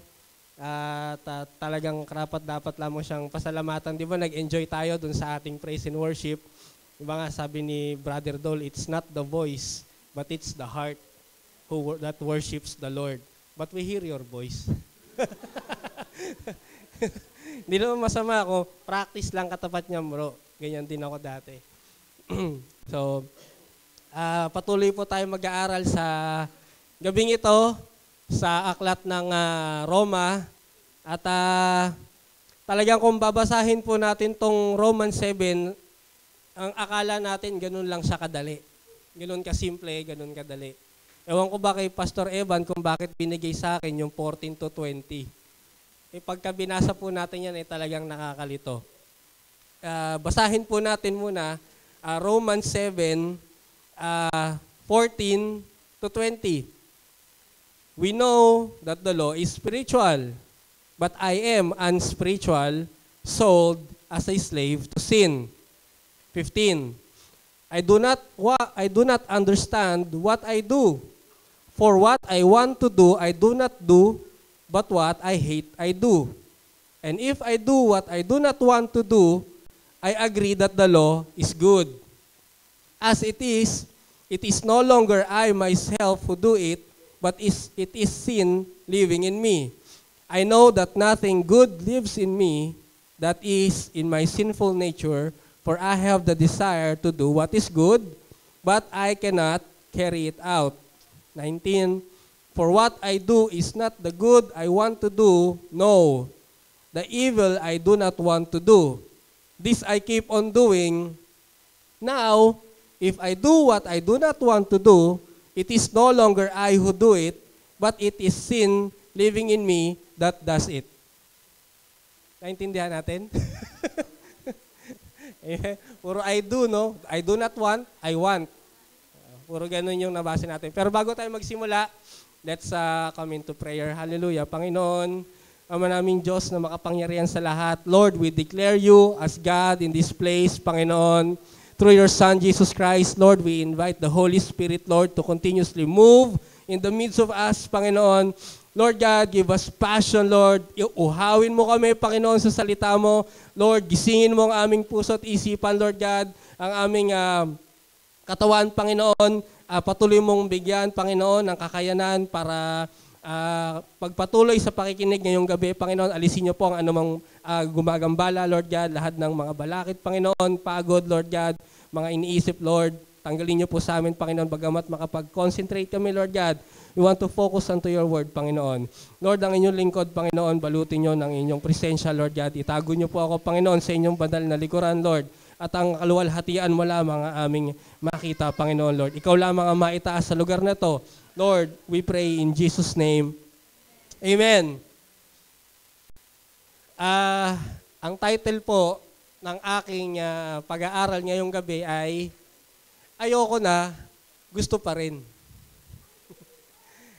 At talagang dapat lamang siyang pasalamatan. Di ba, nag-enjoy tayo dun sa ating praise and worship. Di ba nga, sabi ni Brother Dole, it's not the voice, but it's the heart that worships the Lord. But we hear your voice. Hindi naman masama ako. Practice lang katapat niya, bro. Ganyan din ako dati. So, patuloy po tayo mag-aaral sa gabing ito sa aklat ng Roma. At talagang kung babasahin po natin tong Romans 7, ang akala natin ganun lang siya kadali. Ganun kasimple, ganun kadali. Ewan ko ba kay Pastor Evan kung bakit binigay sa akin yung 14 to 20. Pagka binasa po natin yan, talagang nakakalito. Basahin po natin muna Romans 7, 14 to 20. We know that the law is spiritual, but I am unspiritual, sold as a slave to sin. 15. I do not understand what I do. For what I want to do, I do not do, but what I hate, I do. And if I do what I do not want to do, I agree that the law is good. As it is, it is no longer I myself who do it, but it is sin living in me. I know that nothing good lives in me, that is, in my sinful nature, for I have the desire to do what is good, but I cannot carry it out. 19, for what I do is not the good I want to do, no, the evil I do not want to do. This I keep on doing. Now, if I do what I do not want to do, it is no longer I who do it, but it is sin living in me that does it. Naintindihan natin? Puro I do, no? I do not want, I want. Puro ganun yung nabasa natin. Pero bago tayo magsimula, let's come into prayer. Hallelujah. Panginoon, Ama naming Diyos na makapangyarihan sa lahat, Lord, we declare you as God in this place, Panginoon. Through your Son, Jesus Christ, Lord, we invite the Holy Spirit, Lord, to continuously move in the midst of us, Panginoon. Lord God, give us passion, Lord. Uhawin mo kami, Panginoon, sa salita mo. Lord, gisingin mo ang aming puso at isipan, Lord God, ang aming katawan, Panginoon. Patuloy mong bigyan, Panginoon, ng kakayanan para pagpatuloy sa pakikinig ngayong gabi, Panginoon. Alisin niyo po ang anumang gumagambala, Lord God, lahat ng mga balakid, Panginoon, pagod, Lord God, mga iniisip, Lord. Tanggalin niyo po sa amin, Panginoon, bagamat makapag-concentrate kami, Lord God. We want to focus onto your word, Panginoon. Lord, ang inyong lingkod, Panginoon, balutin niyo ng inyong presensya, Lord God. Itago niyo po ako, Panginoon, sa inyong banal na likuran, Lord. At ang kaluwalhatian mo lamang ang aming makita, Panginoon, Lord. Ikaw lamang ang maitaas sa lugar na to. Lord, we pray in Jesus' name. Amen. Ang title po ng aking pag-aaral ngayong gabi ay Ayoko na, gusto pa rin.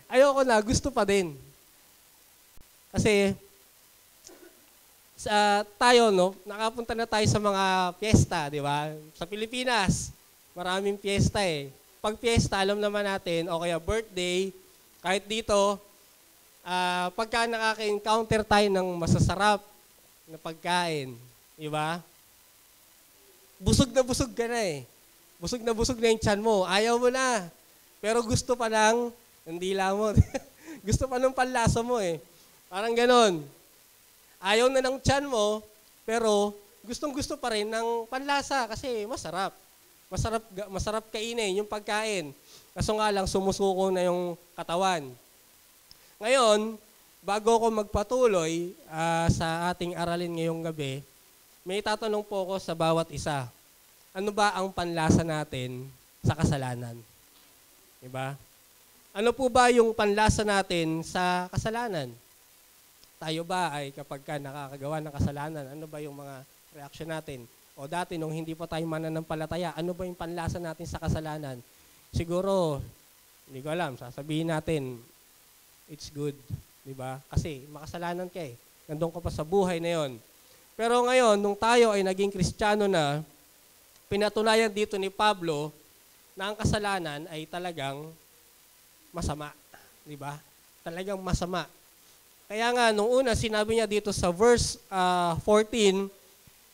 Ayoko na, gusto pa din. Kasi tayo, no, nakapunta na tayo sa mga piyesta, di ba? Sa Pilipinas, maraming piyesta eh. Pag piyesta, alam naman natin, o kaya birthday, kahit dito, pagka nakaka-encounter tayo ng masasarap na pagkain, di ba? Busog ka na eh. Busog na yung tiyan mo. Ayaw mo na. Pero gusto pa ng dila mo. Gusto pa ng panlasa mo eh. Parang ganon. Ayaw na ng tiyan mo, pero gustong-gusto pa rin ng panlasa kasi masarap. Masarap kainin yung pagkain. Kaso nga lang, sumusuko na yung katawan. Ngayon, bago ako magpatuloy sa ating aralin ngayong gabi, may tatanong po ako sa bawat isa. Ano ba ang panlasa natin sa kasalanan? Diba? Ano po ba yung panlasa natin sa kasalanan? Tayo ba ay kapag nakakagawa ng kasalanan, ano ba yung mga reaction natin? O dati nung hindi pa tayo mananampalataya, ano ba yung panlasa natin sa kasalanan? Siguro, hindi ko alam, sasabihin natin, it's good. Diba? Kasi makasalanan ka eh. Nandun ka pa sa buhay na yon. Pero ngayon, nung tayo ay naging Kristiyano na, pinatunayan dito ni Pablo na ang kasalanan ay talagang masama. Diba? Talagang masama. Kaya nga, nung una, sinabi niya dito sa verse 14,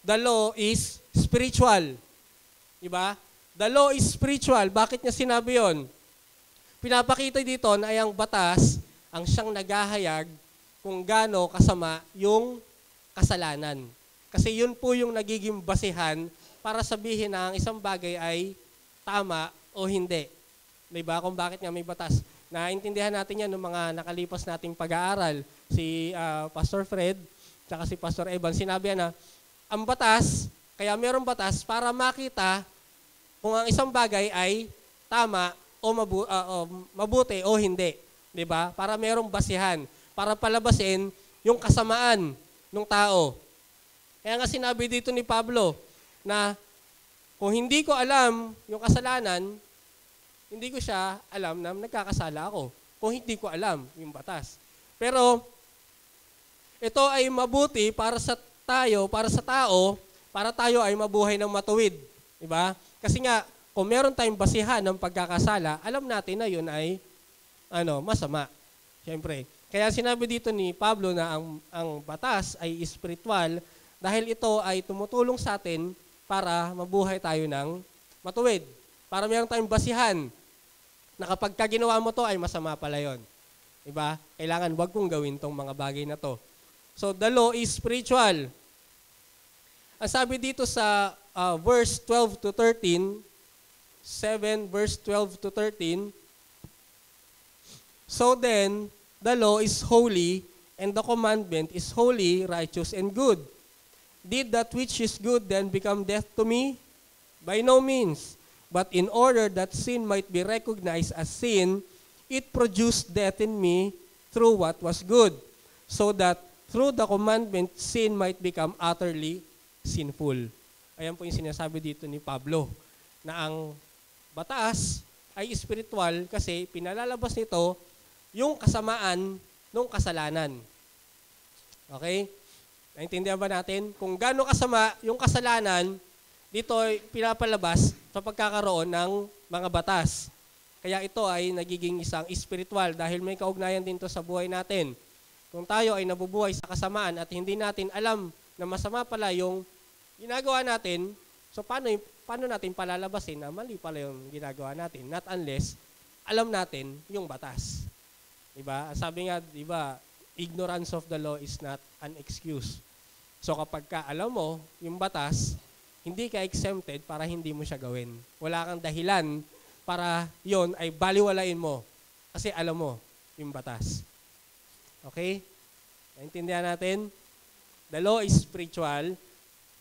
the law is spiritual. Diba? The law is spiritual. Bakit niya sinabi yon? Pinapakita dito na ang batas ang siyang naghahayag kung gaano kasama yung kasalanan. Kasi yun po yung nagiging basehan para sabihin na ang isang bagay ay tama o hindi. Diba? Kung bakit nga may batas. Naintindihan natin yan ng mga nakalipas nating pag-aaral. Si Pastor Fred, tsaka si Pastor Evan, sinabi na, ang batas, kaya mayroong batas para makita kung ang isang bagay ay tama o mabuti o hindi. Diba? Para mayroong basihan. Para palabasin yung kasamaan ng tao. Kaya nga sinabi dito ni Pablo, na kung hindi ko alam yung kasalanan, hindi ko siya alam na nagkakasala ako. Kung hindi ko alam yung batas. Pero ito ay mabuti para sa tao, para tayo ay mabuhay ng matuwid. Diba? Kasi nga, kung meron tayong basihan ng pagkakasala, alam natin na yun ay masama. Siyempre. Kaya sinabi dito ni Pablo na ang batas ay espiritual dahil ito ay tumutulong sa atin para mabuhay tayo ng matuwid. Para meron tayong basihan na kapag ginawa mo to ay masama pala yun. Diba? Kailangan wag kong gawin tong mga bagay na to. So the law is spiritual. Ang sabi dito sa verse 12 to 13, 7 verse 12 to 13, so then, the law is holy, and the commandment is holy, righteous, and good. Did that which is good then become death to me? By no means. But in order that sin might be recognized as sin, it produced death in me through what was good, so that through the commandment, sin might become utterly sinful. Ayan po yung sinasabi dito ni Pablo, na ang batas ay spiritual kasi pinalalabas nito yung kasamaan ng kasalanan. Okay? Naintindihan ba natin? Kung gaano kasama yung kasalanan, dito ay pinapalabas sa pagkakaroon ng mga batas. Kaya ito ay nagiging isang spiritual dahil may kaugnayan din to sa buhay natin. Kung tayo ay nabubuhay sa kasamaan at hindi natin alam na masama pala yung ginagawa natin, so paano natin palalabasin na mali pala yung ginagawa natin? Not unless alam natin yung batas. Diba? Sabi nga, diba, ignorance of the law is not an excuse. So kapag alam mo yung batas, hindi ka exempted para hindi mo siya gawin. Wala kang dahilan para yon ay baliwalain mo kasi alam mo yung batas. Okay? Naintindihan natin? The law is spiritual.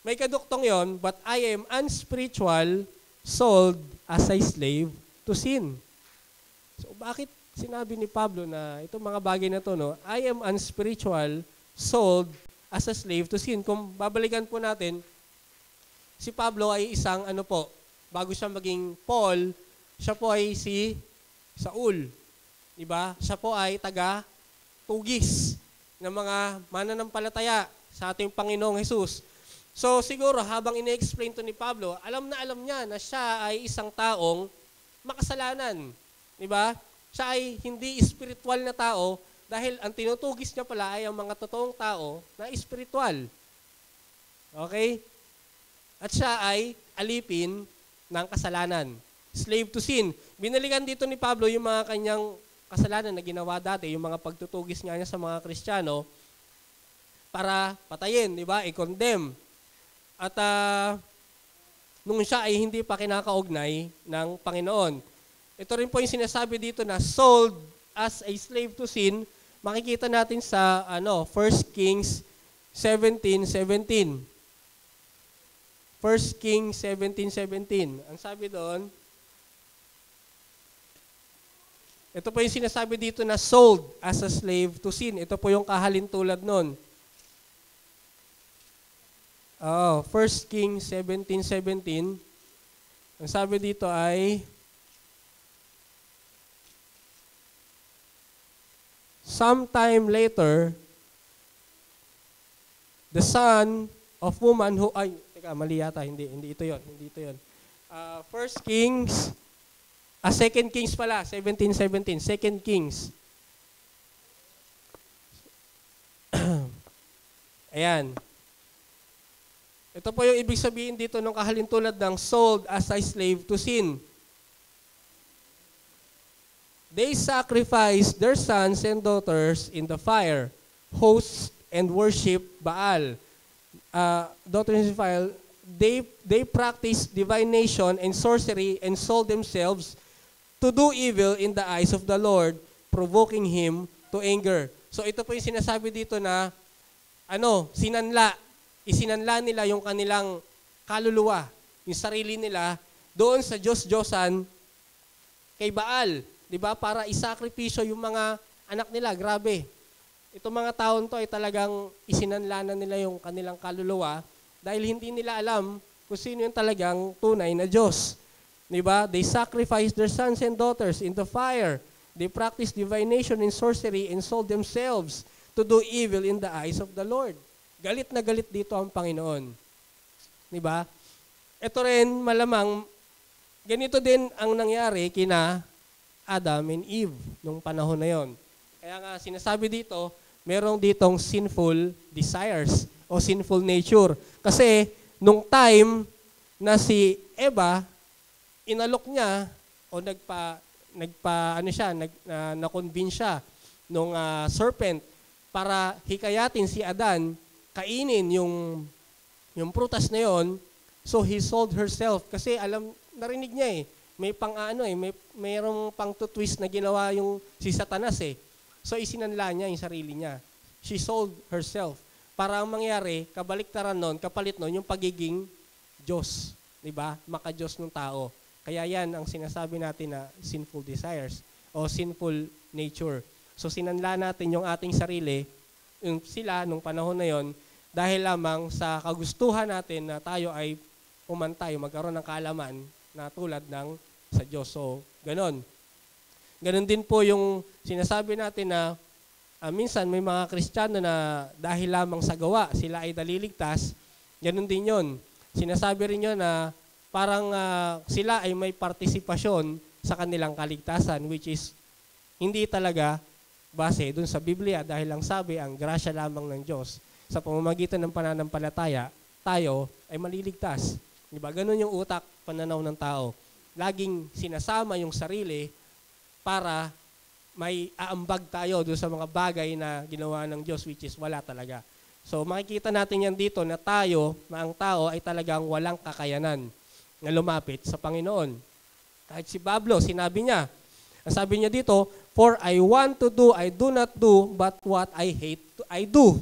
May kaduktong yon, but I am unspiritual, sold as a slave to sin. So bakit sinabi ni Pablo na itong mga bagay na to, no? I am unspiritual, sold as a slave to sin. Kung babalikan po natin, si Pablo ay isang bago siya maging Paul, siya po ay si Saul. Diba? Siya po ay taga-tugis ng mga mananampalataya sa ating Panginoong Jesus. So siguro habang ine-explain to ni Pablo, alam niya na siya ay isang taong makasalanan. Diba? Siya ay hindi spiritual na tao dahil ang tinutugis niya pala ay ang mga totoong tao na spiritual. Okay? At siya ay alipin ng kasalanan. Slave to sin. Binalikan dito ni Pablo yung mga kanyang kasalanan na ginawa dati, yung mga pagtutugis niya sa mga Kristiyano para patayin, di ba? I-condemn. At nung siya ay hindi pa kinakaugnay ng Panginoon. Ito rin po yung sinasabi dito na sold as a slave to sin. Makikita natin sa 1 Kings 17:17. 1 Kings 17:17. Ang sabi doon, ito po yung sinasabi dito na sold as a slave to sin. Ito po yung kahalintulad nun. 1 Kings 17:17. Ang sabi dito ay, sometime later, the son of woman who, mali yata, hindi ito yon. 1 Kings, 2 Kings pala, 17:17, 2 Kings. Ayan. Ito po yung ibig sabihin dito ng kahalintulad ng sold as a slave to sin. They sacrificed their sons and daughters in the fire, host and worship Baal. Daughters in the fire, they practiced divination and sorcery and sold themselves to do evil in the eyes of the Lord, provoking Him to anger. So ito po yung sinasabi dito na, isinanla nila yung kanilang kaluluwa, yung sarili nila, doon sa Diyos-Diyosan kay Baal. Diba? Para isakripisyo yung mga anak nila. Grabe. Itong mga taon to ay talagang isinanlanan nila yung kanilang kaluluwa dahil hindi nila alam kung sino yung talagang tunay na Diyos. Diba? They sacrificed their sons and daughters in the fire. They practiced divination and sorcery and sold themselves to do evil in the eyes of the Lord. Galit na galit dito ang Panginoon. Diba? Ito rin malamang, ganito din ang nangyari kina Adam and Eve nung panahon na yon. Kaya nga sinasabi dito, merong ditong sinful desires o sinful nature. Kasi nung time na si Eva inalok niya o na-convince siya nung serpent para hikayatin si Adan kainin yung prutas na yon. So he sold herself kasi narinig niya mayroong pang twist na ginawa yung si Satanas So isinanla niya yung sarili niya. She sold herself. Para ang mangyari, kabaliktaran nun, kapalit nun, yung pagiging Diyos. Diba? Maka-Diyos ng tao. Kaya yan ang sinasabi natin na sinful desires o sinful nature. So sinanla natin yung ating sarili, sila nung panahon na yon, dahil lamang sa kagustuhan natin na tayo ay umantay, magkaroon ng kaalaman na tulad ng sa Diyos. So, ganon. Ganon din po yung sinasabi natin na minsan may mga Kristiyano na dahil lamang sa gawa, sila ay naliligtas. Ganon din yon. Sinasabi rin yun na parang sila ay may partisipasyon sa kanilang kaligtasan, which is hindi talaga base dun sa Biblia dahil lang sabi ang grasya lamang ng Diyos. Sa pamamagitan ng pananampalataya, tayo ay maliligtas. Diba? Ganon yung utak, pananaw ng tao. Laging sinasama yung sarili para may aambag tayo doon sa mga bagay na ginawa ng Diyos, which is wala talaga. So makikita natin yan dito na ang tao ay talagang walang kakayanan na lumapit sa Panginoon. Kahit si Pablo, sinabi niya, ang sabi niya dito, for I want to do, I do not do, but what I hate, I do.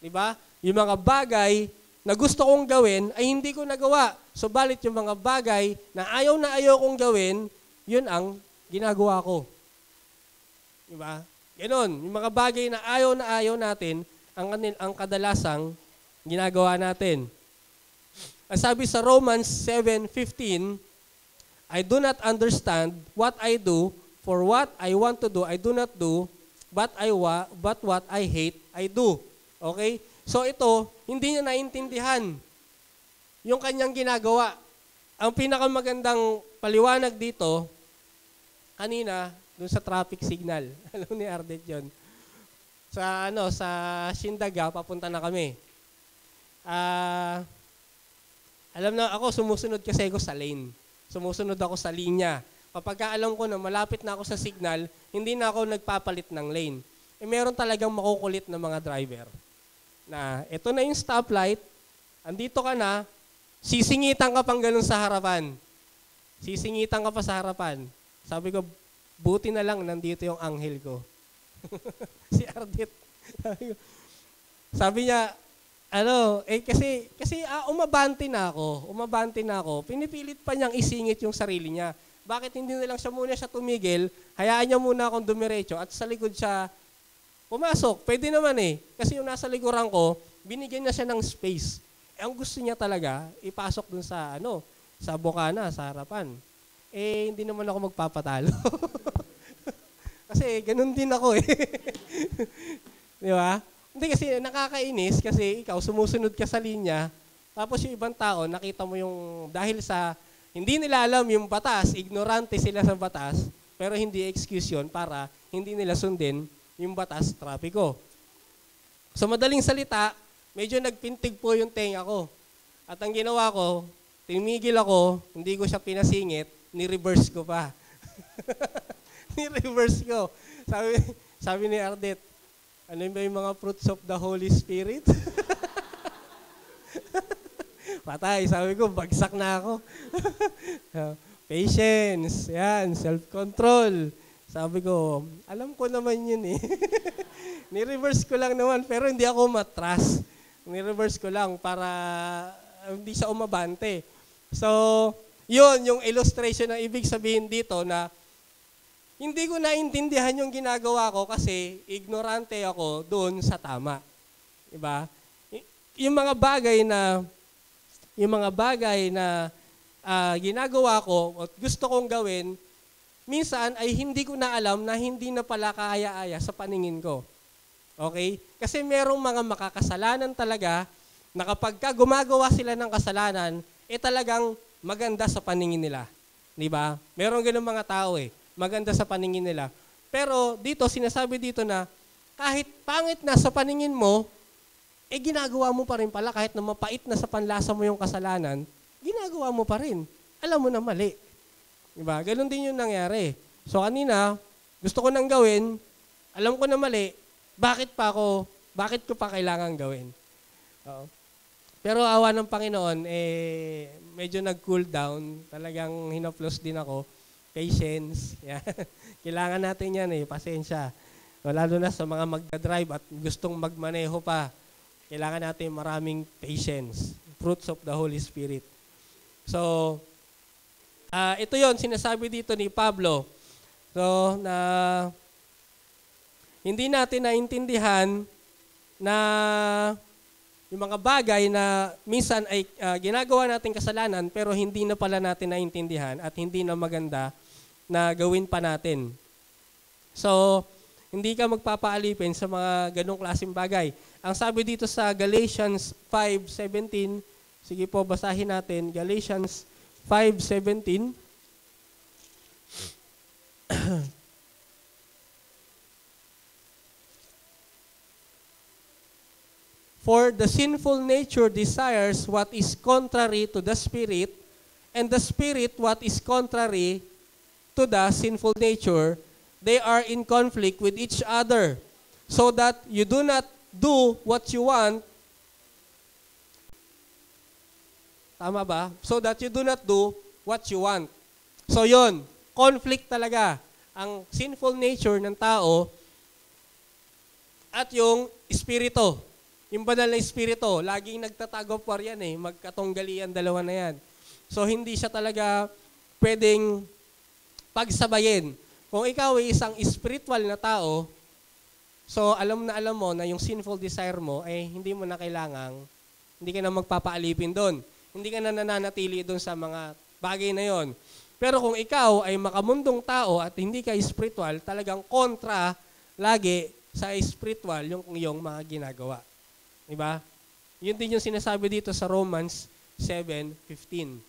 Diba? Yung mga bagay na gusto kong gawin ay hindi ko nagawa. Subalit yung mga bagay na ayaw kong gawin, yun ang ginagawa ko. Diba? Ganon. Yung mga bagay na ayaw natin, ang kadalasang ginagawa natin. Ang sabi sa Romans 7:15, I do not understand what I do, for what I want to do, I do not do, but what I hate, I do. Okay? So ito, hindi niya naintindihan yung kanyang ginagawa. Ang pinakamagandang paliwanag dito, kanina, dun sa traffic signal. Alam ni Ardet yun. Sa Sindaga, papunta na kami. Alam na ako, sumusunod kasi ako sa lane. Sumusunod ako sa linya. Kapag alam ko na malapit na ako sa signal, hindi na ako nagpapalit ng lane. Meron talagang makukulit na mga driver. Na ito na yung stoplight, andito ka na, sisingitan ka pang ganun sa harapan. Sisingitan ka pa sa harapan. Sabi ko, buti na lang nandito yung anghel ko. Si Ardit. Sabi niya, kasi umabante na ako. Pinipilit pa niyang isingit yung sarili niya. Bakit hindi na lang muna siya tumigil, hayaan niya muna akong dumiretso at sa likod siya pumasok. Pwede naman kasi yung nasa likuran ko, binigyan niya siya ng space. Ang gusto niya talaga, ipasok dun sa bukana, sa harapan. Hindi naman ako magpapatalo. Kasi ganun din ako Di ba? Hindi kasi nakakainis kasi ikaw sumusunod ka sa linya, tapos yung ibang tao, nakita mo yung dahil sa hindi nila alam yung batas, ignorante sila sa batas, pero hindi excuse yun para hindi nila sundin yung batas trapiko. Sa madaling salita, medyo nagpintig po yung tenga ko. At ang ginawa ko, tinigil ako, hindi ko siya pinasingit, ni-reverse ko pa. Ni-reverse ko. Sabi ni Ardet, ano ba yung mga fruits of the Holy Spirit? Patay, sabi ko, bagsak na ako. Patience, yan, self-control. Sabi ko, alam ko naman yun Ni-reverse ko lang naman, pero hindi ako matras. Ni-reverse ko lang para hindi siya umabante. So, yun, yung illustration na ibig sabihin dito na hindi ko naintindihan yung ginagawa ko kasi ignorante ako doon sa tama. Diba? Yung mga bagay na ginagawa ko at gusto kong gawin, minsan ay hindi ko na alam na hindi na pala kaaya-aya sa paningin ko. Okay? Kasi merong mga makakasalanan talaga na kapag gumagawa sila ng kasalanan, talagang maganda sa paningin nila. Diba? Merong ganun mga tao maganda sa paningin nila. Pero dito, sinasabi dito na kahit pangit na sa paningin mo, ginagawa mo pa rin pala kahit na mapait na sa panlasa mo yung kasalanan, ginagawa mo pa rin. Alam mo na mali. Diba? Ganon din yung nangyari. So kanina, gusto ko nang gawin, alam ko na mali, bakit ko pa kailangan gawin? Oo. Pero awa ng Panginoon, medyo nag-cool down. Talagang hinaplos din ako. Patience. Yan. Kailangan natin yan pasensya. Lalo na sa mga magdadrive at gustong magmaneho pa. Kailangan natin maraming patience. Fruits of the Holy Spirit. So, ito yon sinasabi dito ni Pablo. So, na hindi natin naintindihan na yung mga bagay na minsan ay ginagawa natin kasalanan pero hindi na pala natin naintindihan at hindi na maganda na gawin pa natin. So, hindi ka magpapaalipin sa mga ganong klaseng bagay. Ang sabi dito sa Galatians 5:17, sige po, basahin natin. Galatians 5:17. For the sinful nature desires what is contrary to the Spirit, and the Spirit what is contrary to the sinful nature. They are in conflict with each other, so that you do not do what you want. Tama ba? So that you do not do what you want. So yon, conflict talaga. Ang sinful nature ng tao at yung espiritu. Yung banal na espiritu, laging nagtatagopar yan magkatunggalian dalawa na yan. So hindi siya talaga pwedeng pagsabayin. Kung ikaw ay isang spiritual na tao, so alam mo na yung sinful desire mo ay hindi mo na kailangang, hindi ka na magpapaalipin doon. Hindi ka na nananatili doon sa mga bagay na yon. Pero kung ikaw ay makamundong tao at hindi ka spiritual, talagang kontra lagi sa spiritual yung iyong mga ginagawa. Diba? Yun din yung sinasabi dito sa Romans 7:15.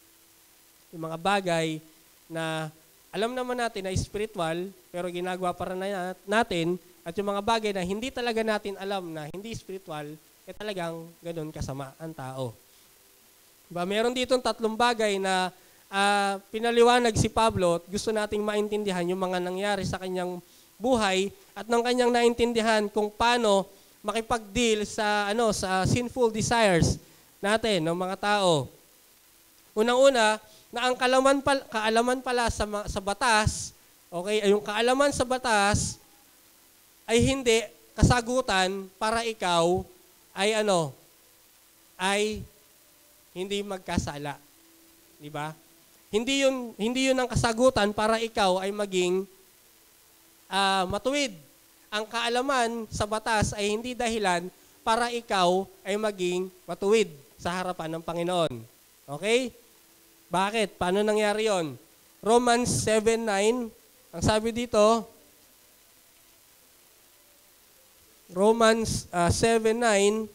Yung mga bagay na alam naman natin na spiritual, pero ginagawa para natin, at yung mga bagay na hindi talaga natin alam na hindi spiritual, talagang ganun kasama ang tao. Diba? Meron dito 3 bagay na pinaliwanag si Pablo at gusto nating maintindihan yung mga nangyari sa kanyang buhay at ng kanyang naintindihan kung paano makipag-deal sa sa sinful desires natin ng mga tao. Unang-una, na ang kaalaman pala sa batas, okay, ay yung kaalaman sa batas ay hindi kasagutan para ikaw ay ay hindi magkasala. Di ba? Hindi yun ang kasagutan para ikaw ay maging matuwid. Ang kaalaman sa batas ay hindi dahilan para ikaw ay maging matuwid sa harapan ng Panginoon. Okay? Bakit? Paano nangyari yon? Romans 7:9, ang sabi dito, Romans 7:9,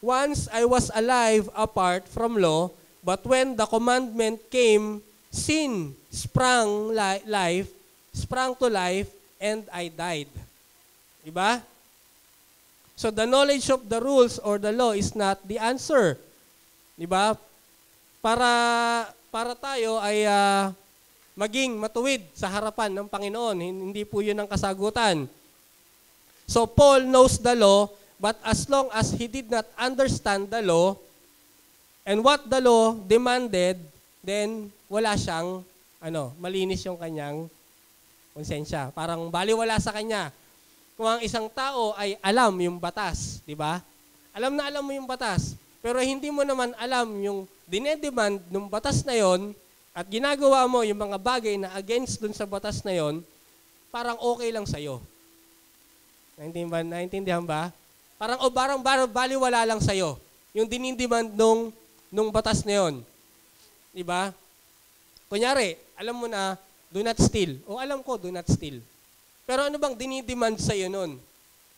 once I was alive apart from law, but when the commandment came, sin sprang to life, and I died. Diba? So the knowledge of the rules or the law is not the answer. Diba? Para tayo ay maging matuwid sa harapan ng Panginoon. Hindi po yun ang kasagutan. So Paul knows the law, but as long as he did not understand the law and what the law demanded, then wala siyang malinis yung kanyang konsensya. Parang baliwala sa kanya. Kung ang isang tao ay alam yung batas, di ba? Alam na alam mo yung batas, pero hindi mo naman alam yung dinedemand ng batas na yon at ginagawa mo yung mga bagay na against dun sa batas na yon, parang okay lang sa'yo. Naintindihan ba? Parang baliwala lang sa'yo yung dinidemand nung batas na yon. Di ba? Kunyari, alam mo na, do not steal. O alam ko, do not steal. Pero ano bang dinidemand sa'yo nun?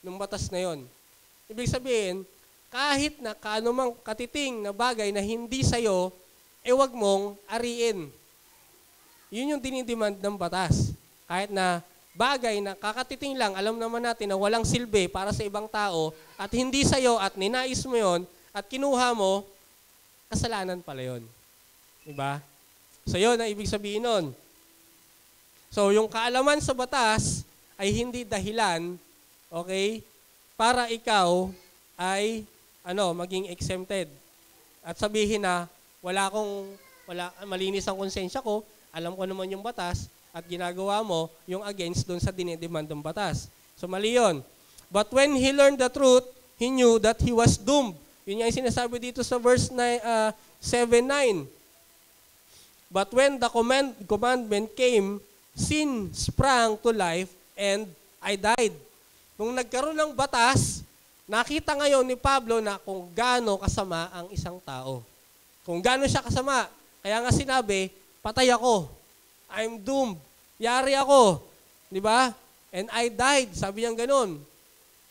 Nung batas na yon? Ibig sabihin, kahit na kaanumang katiting na bagay na hindi sa'yo, wag mong ariin. Yun yung dinidemand ng batas. Kahit na bagay na kakatiting lang, alam naman natin na walang silbi para sa ibang tao, at hindi sa'yo at ninais mo yon at kinuha mo, kasalanan pala yun. Diba? So yun ang ibig sabihin nun. So yung kaalaman sa batas ay hindi dahilan, okay, para ikaw ay maging exempted. At sabihin na malinis ang konsensya ko, alam ko naman yung batas, at ginagawa mo yung against doon sa dinidemand ng batas. So mali yun. But when he learned the truth, he knew that he was doomed. Yun yung sinasabi dito sa verse 7-9. But when the commandment came, sin sprang to life and I died. Nung nagkaroon ng batas, nakita ngayon ni Pablo na kung gaano kasama ang isang tao. Kung gaano siya kasama. Kaya nga sinabi, patay ako. I'm doomed. Yari ako. Di ba? And I died. Sabi niya ganun.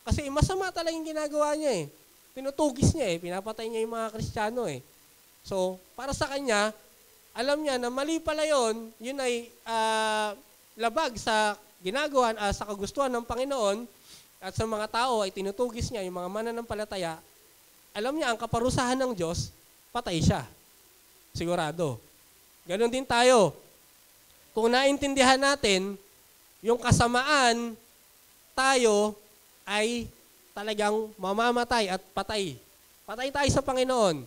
Kasi masama talaga yung ginagawa niya eh. Tinutugis niya eh. Pinapatay niya yung mga Kristiyano eh. So, para sa kanya, alam niya na mali pala yun. Yun ay labag sa ginagawa, sa kagustuhan ng Panginoon. At sa mga tao ay tinutugis niya, yung mga mananampalataya. Alam niya, ang kaparusahan ng Diyos, patay siya. Sigurado. Ganon din tayo. Kung naintindihan natin, yung kasamaan, tayo ay talagang mamamatay at patay. Patay tayo sa Panginoon.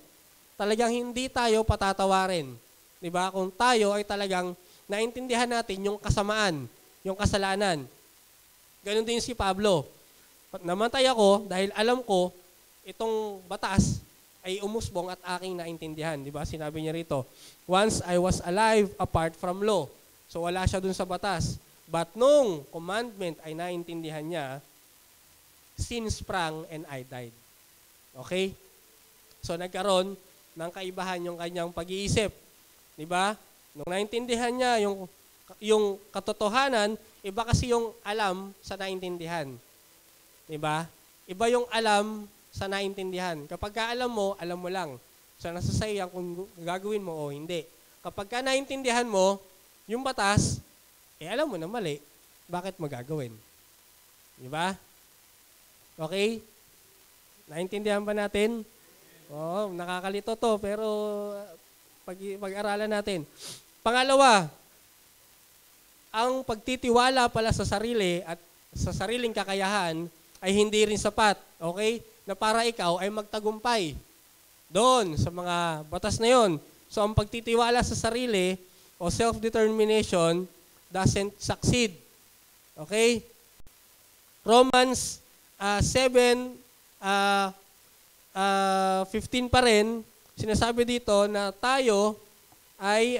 Talagang hindi tayo patatawarin. Diba? Kung tayo ay talagang naintindihan natin yung kasamaan, yung kasalanan. Ganon din si Pablo. Namatay ako dahil alam ko itong batas ay umusbong at aking naintindihan. Diba? Sinabi niya rito, once I was alive apart from law. So wala siya dun sa batas. But nung commandment ay naintindihan niya, sin sprang and I died. Okay? So nagkaroon ng kaibahan yung kanyang pag-iisip. Diba? Nung naintindihan niya yung katotohanan, iba kasi yung alam sa naintindihan. Diba? Iba yung alam sa naintindihan. Kapag ka alam mo lang. So nasa sayo yan kung gagawin mo o hindi. Kapag ka naintindihan mo, yung batas, alam mo na mali, bakit mo gagawin? Diba? Okay? Naintindihan ba natin? Oo, nakakalito to, pero pag-aralan natin. Pangalawa, ang pagtitiwala pala sa sarili at sa sariling kakayahan ay hindi rin sapat. Okay? Na para ikaw ay magtagumpay doon sa mga batas na yon. So, ang pagtitiwala sa sarili o self-determination doesn't succeed. Okay? Romans 7:15 pa rin, sinasabi dito na tayo ay,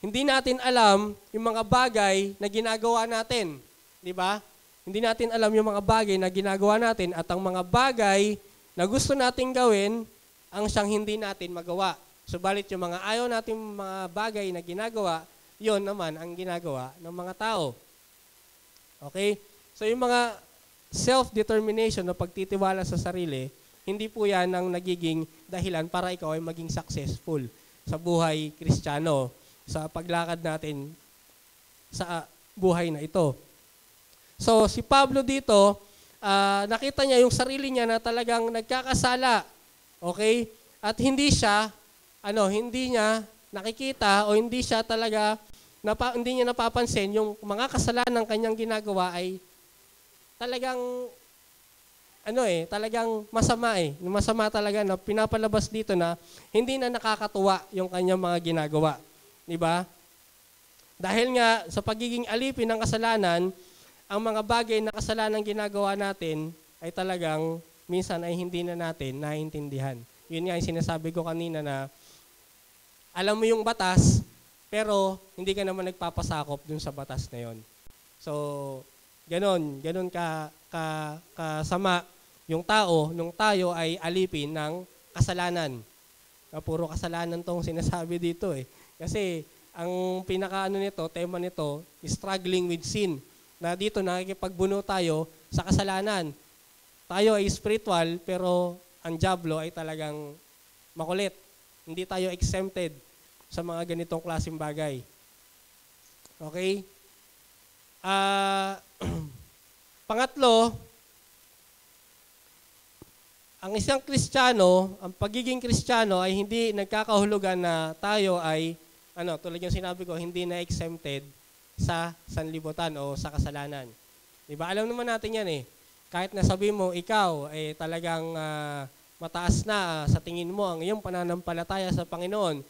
hindi natin alam yung mga bagay na ginagawa natin. Di ba? Hindi natin alam yung mga bagay na ginagawa natin at ang mga bagay na gusto nating gawin, ang siyang hindi natin magawa. Subalit yung mga ayaw natin mga bagay na ginagawa, yon naman ang ginagawa ng mga tao. Okay? So yung mga self-determination na pagtitiwala sa sarili, hindi po yan ang nagiging dahilan para ikaw ay maging successful sa buhay Kristiyano, sa paglakad natin sa buhay na ito. So si Pablo dito, nakita niya yung sarili niya na talagang nagkakasala. Okay? At hindi niya nakikita o hindi siya talaga, hindi niya napapansin yung mga kasalanan ng kanyang ginagawa ay talagang, talagang masama eh. Masama talaga na pinapalabas dito na hindi na nakakatuwa yung kanyang mga ginagawa. Diba? Dahil nga sa pagiging alipin ng kasalanan, ang mga bagay na kasalanan ginagawa natin ay talagang minsan ay hindi na natin naiintindihan. Yun nga yung sinasabi ko kanina na alam mo yung batas, pero hindi ka naman nagpapasakop dun sa batas na yon. So, ganon kasama yung tao nung tayo ay alipin ng kasalanan. Puro kasalanan tong sinasabi dito eh. Kasi ang tema nito, struggling with sin. Na dito nakikipagbuno tayo sa kasalanan. Tayo ay spiritual, pero ang diablo ay talagang makulit. Hindi tayo exempted sa mga ganitong klaseng bagay. Okay? Pangatlo, ang isang Kristiyano, ang pagiging Kristiyano ay hindi nagkakahulugan na tayo ay, tulad yung sinabi ko, hindi na exempted sa sanlibutan o sa kasalanan. Diba? Alam naman natin yan eh. Kahit nasabi mo, ikaw ay talagang mataas na sa tingin mo ang iyong pananampalataya sa Panginoon.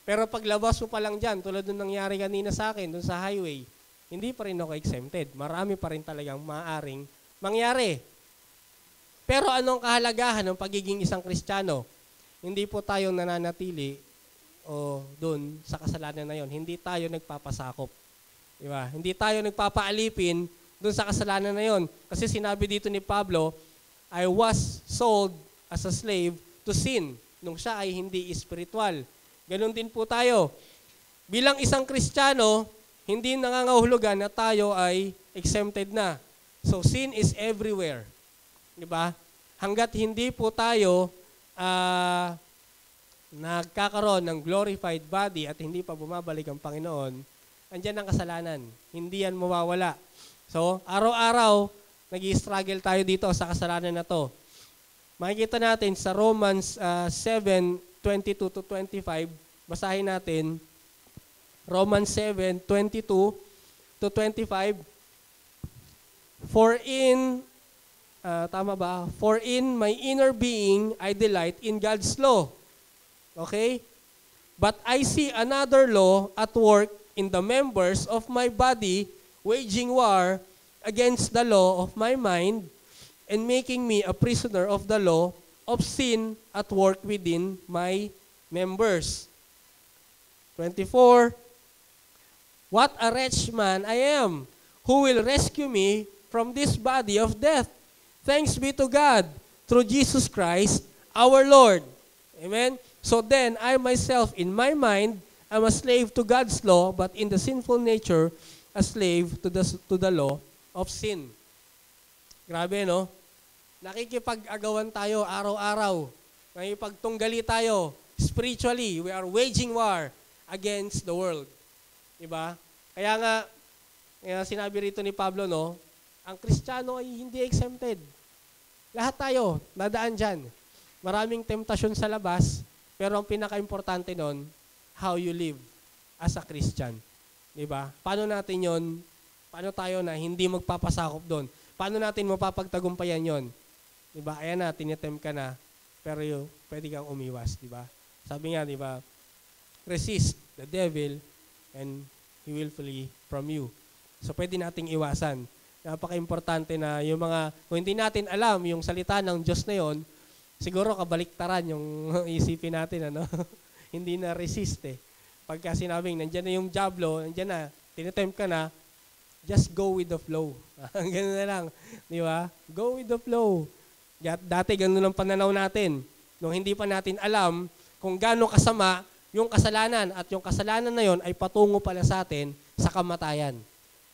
Pero paglabas mo pa lang dyan, tulad nung nangyari kanina sa akin, dun sa highway, hindi pa rin ako exempted. Marami pa rin talagang maaaring mangyari. Pero anong kahalagahan ng pagiging isang Kristiyano? Hindi po tayo nananatili o doon sa kasalanan na yon. Hindi tayo nagpapasakop. Diba? Hindi tayo nagpapaalipin doon sa kasalanan na yon. Kasi sinabi dito ni Pablo, I was sold as a slave to sin nung siya ay hindi espiritual. Ganon din po tayo. Bilang isang Kristiyano, hindi nangangahulugan na tayo ay exempted na. So sin is everywhere. Diba? Hanggat hindi po tayo nagkakaroon ng glorified body at hindi pa bumabalik ang Panginoon, andyan ang kasalanan. Hindi yan mawawala. So, araw-araw, nag-i-struggle tayo dito sa kasalanan na to. Makikita natin sa Romans 7:22 to 25, basahin natin, Romans 7:22 to 25, For in my inner being, I delight in God's law. Okay? But I see another law at work in the members of my body, waging war against the law of my mind, and making me a prisoner of the law of sin at work within my members. 24, What a wretched man I am! Who will rescue me from this body of death? Thanks be to God, through Jesus Christ, our Lord. Amen? So then, I myself, in my mind, am a slave to God's law, but in the sinful nature, a slave to the law of sin. Grabe, no? Nakikipag-agawan tayo araw-araw. Nakikipagtunggali tayo. Spiritually, we are waging war against the world. Diba? Kaya sinabi rito ni Pablo, no? Ang Kristiyano ay hindi exempted. Lahat tayo, dadaan dyan. Maraming temptasyon sa labas, pero ang pinaka-importante nun, how you live as a Christian. Diba? Paano natin yon? Paano tayo na hindi magpapasakop doon? Paano natin mapapagtagumpayan yon? Diba? Ayan na, tinitempt ka na, pero pwede kang umiwas. Diba? Sabi nga, diba? Resist the devil and he will flee from you. So pwede nating iwasan. Napaka-importante na yung kung hindi natin alam yung salita ng Diyos na yon, siguro kabaliktaran yung isipin natin, ano? Hindi na resist eh. Pagka sinabing, nandyan na yung jablo, nandyan na, tinitempt ka na, just go with the flow. Ganun na lang. Di ba? Go with the flow. Dati ganun ang pananaw natin. Nung hindi pa natin alam kung gaano kasama yung kasalanan at yung kasalanan na yon ay patungo pala sa atin sa kamatayan.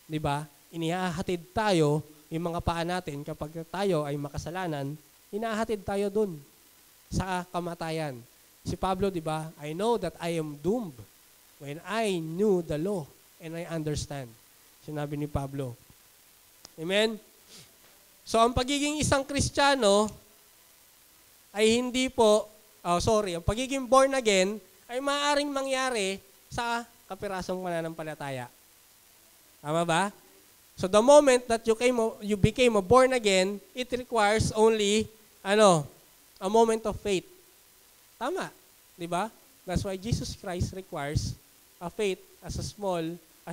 Di ba? Inihahatid tayo, yung mga paa natin, kapag tayo ay makasalanan, hinahatid tayo dun sa kamatayan. Si Pablo, di ba? I know that I am doomed when I knew the law and I understand. Sinabi ni Pablo. Amen? So, ang pagiging isang Kristiyano ay hindi po, ang pagiging born again ay maaaring mangyari sa kapirasong pananampalataya. Tama ba? So the moment that you became a born again, it requires only a moment of faith. Tama, 'di ba? That's why Jesus Christ requires a faith as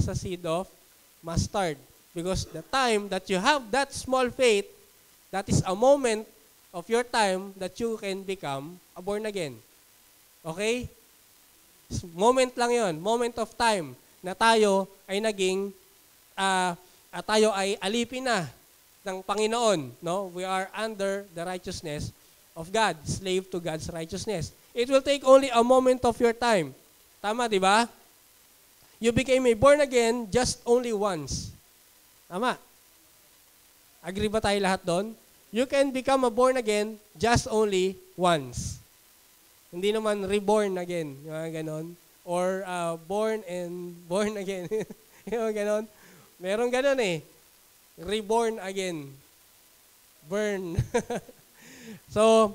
a seed of mustard. Because the time that you have that small faith, that is a moment of your time that you can become a born again. Okay? Moment lang 'yon, moment of time na tayo ay naging tayo ay alipin na ng Panginoon, no? We are under the righteousness of God, slave to God's righteousness. It will take only a moment of your time. Tama, di ba? You became a born again just only once. Tama. Agree ba tayo lahat doon? You can become a born again just only once. Hindi naman reborn again, yung ganon. Or born and born again. Yung ganon. Meron ganon eh. Reborn again. Burn. So,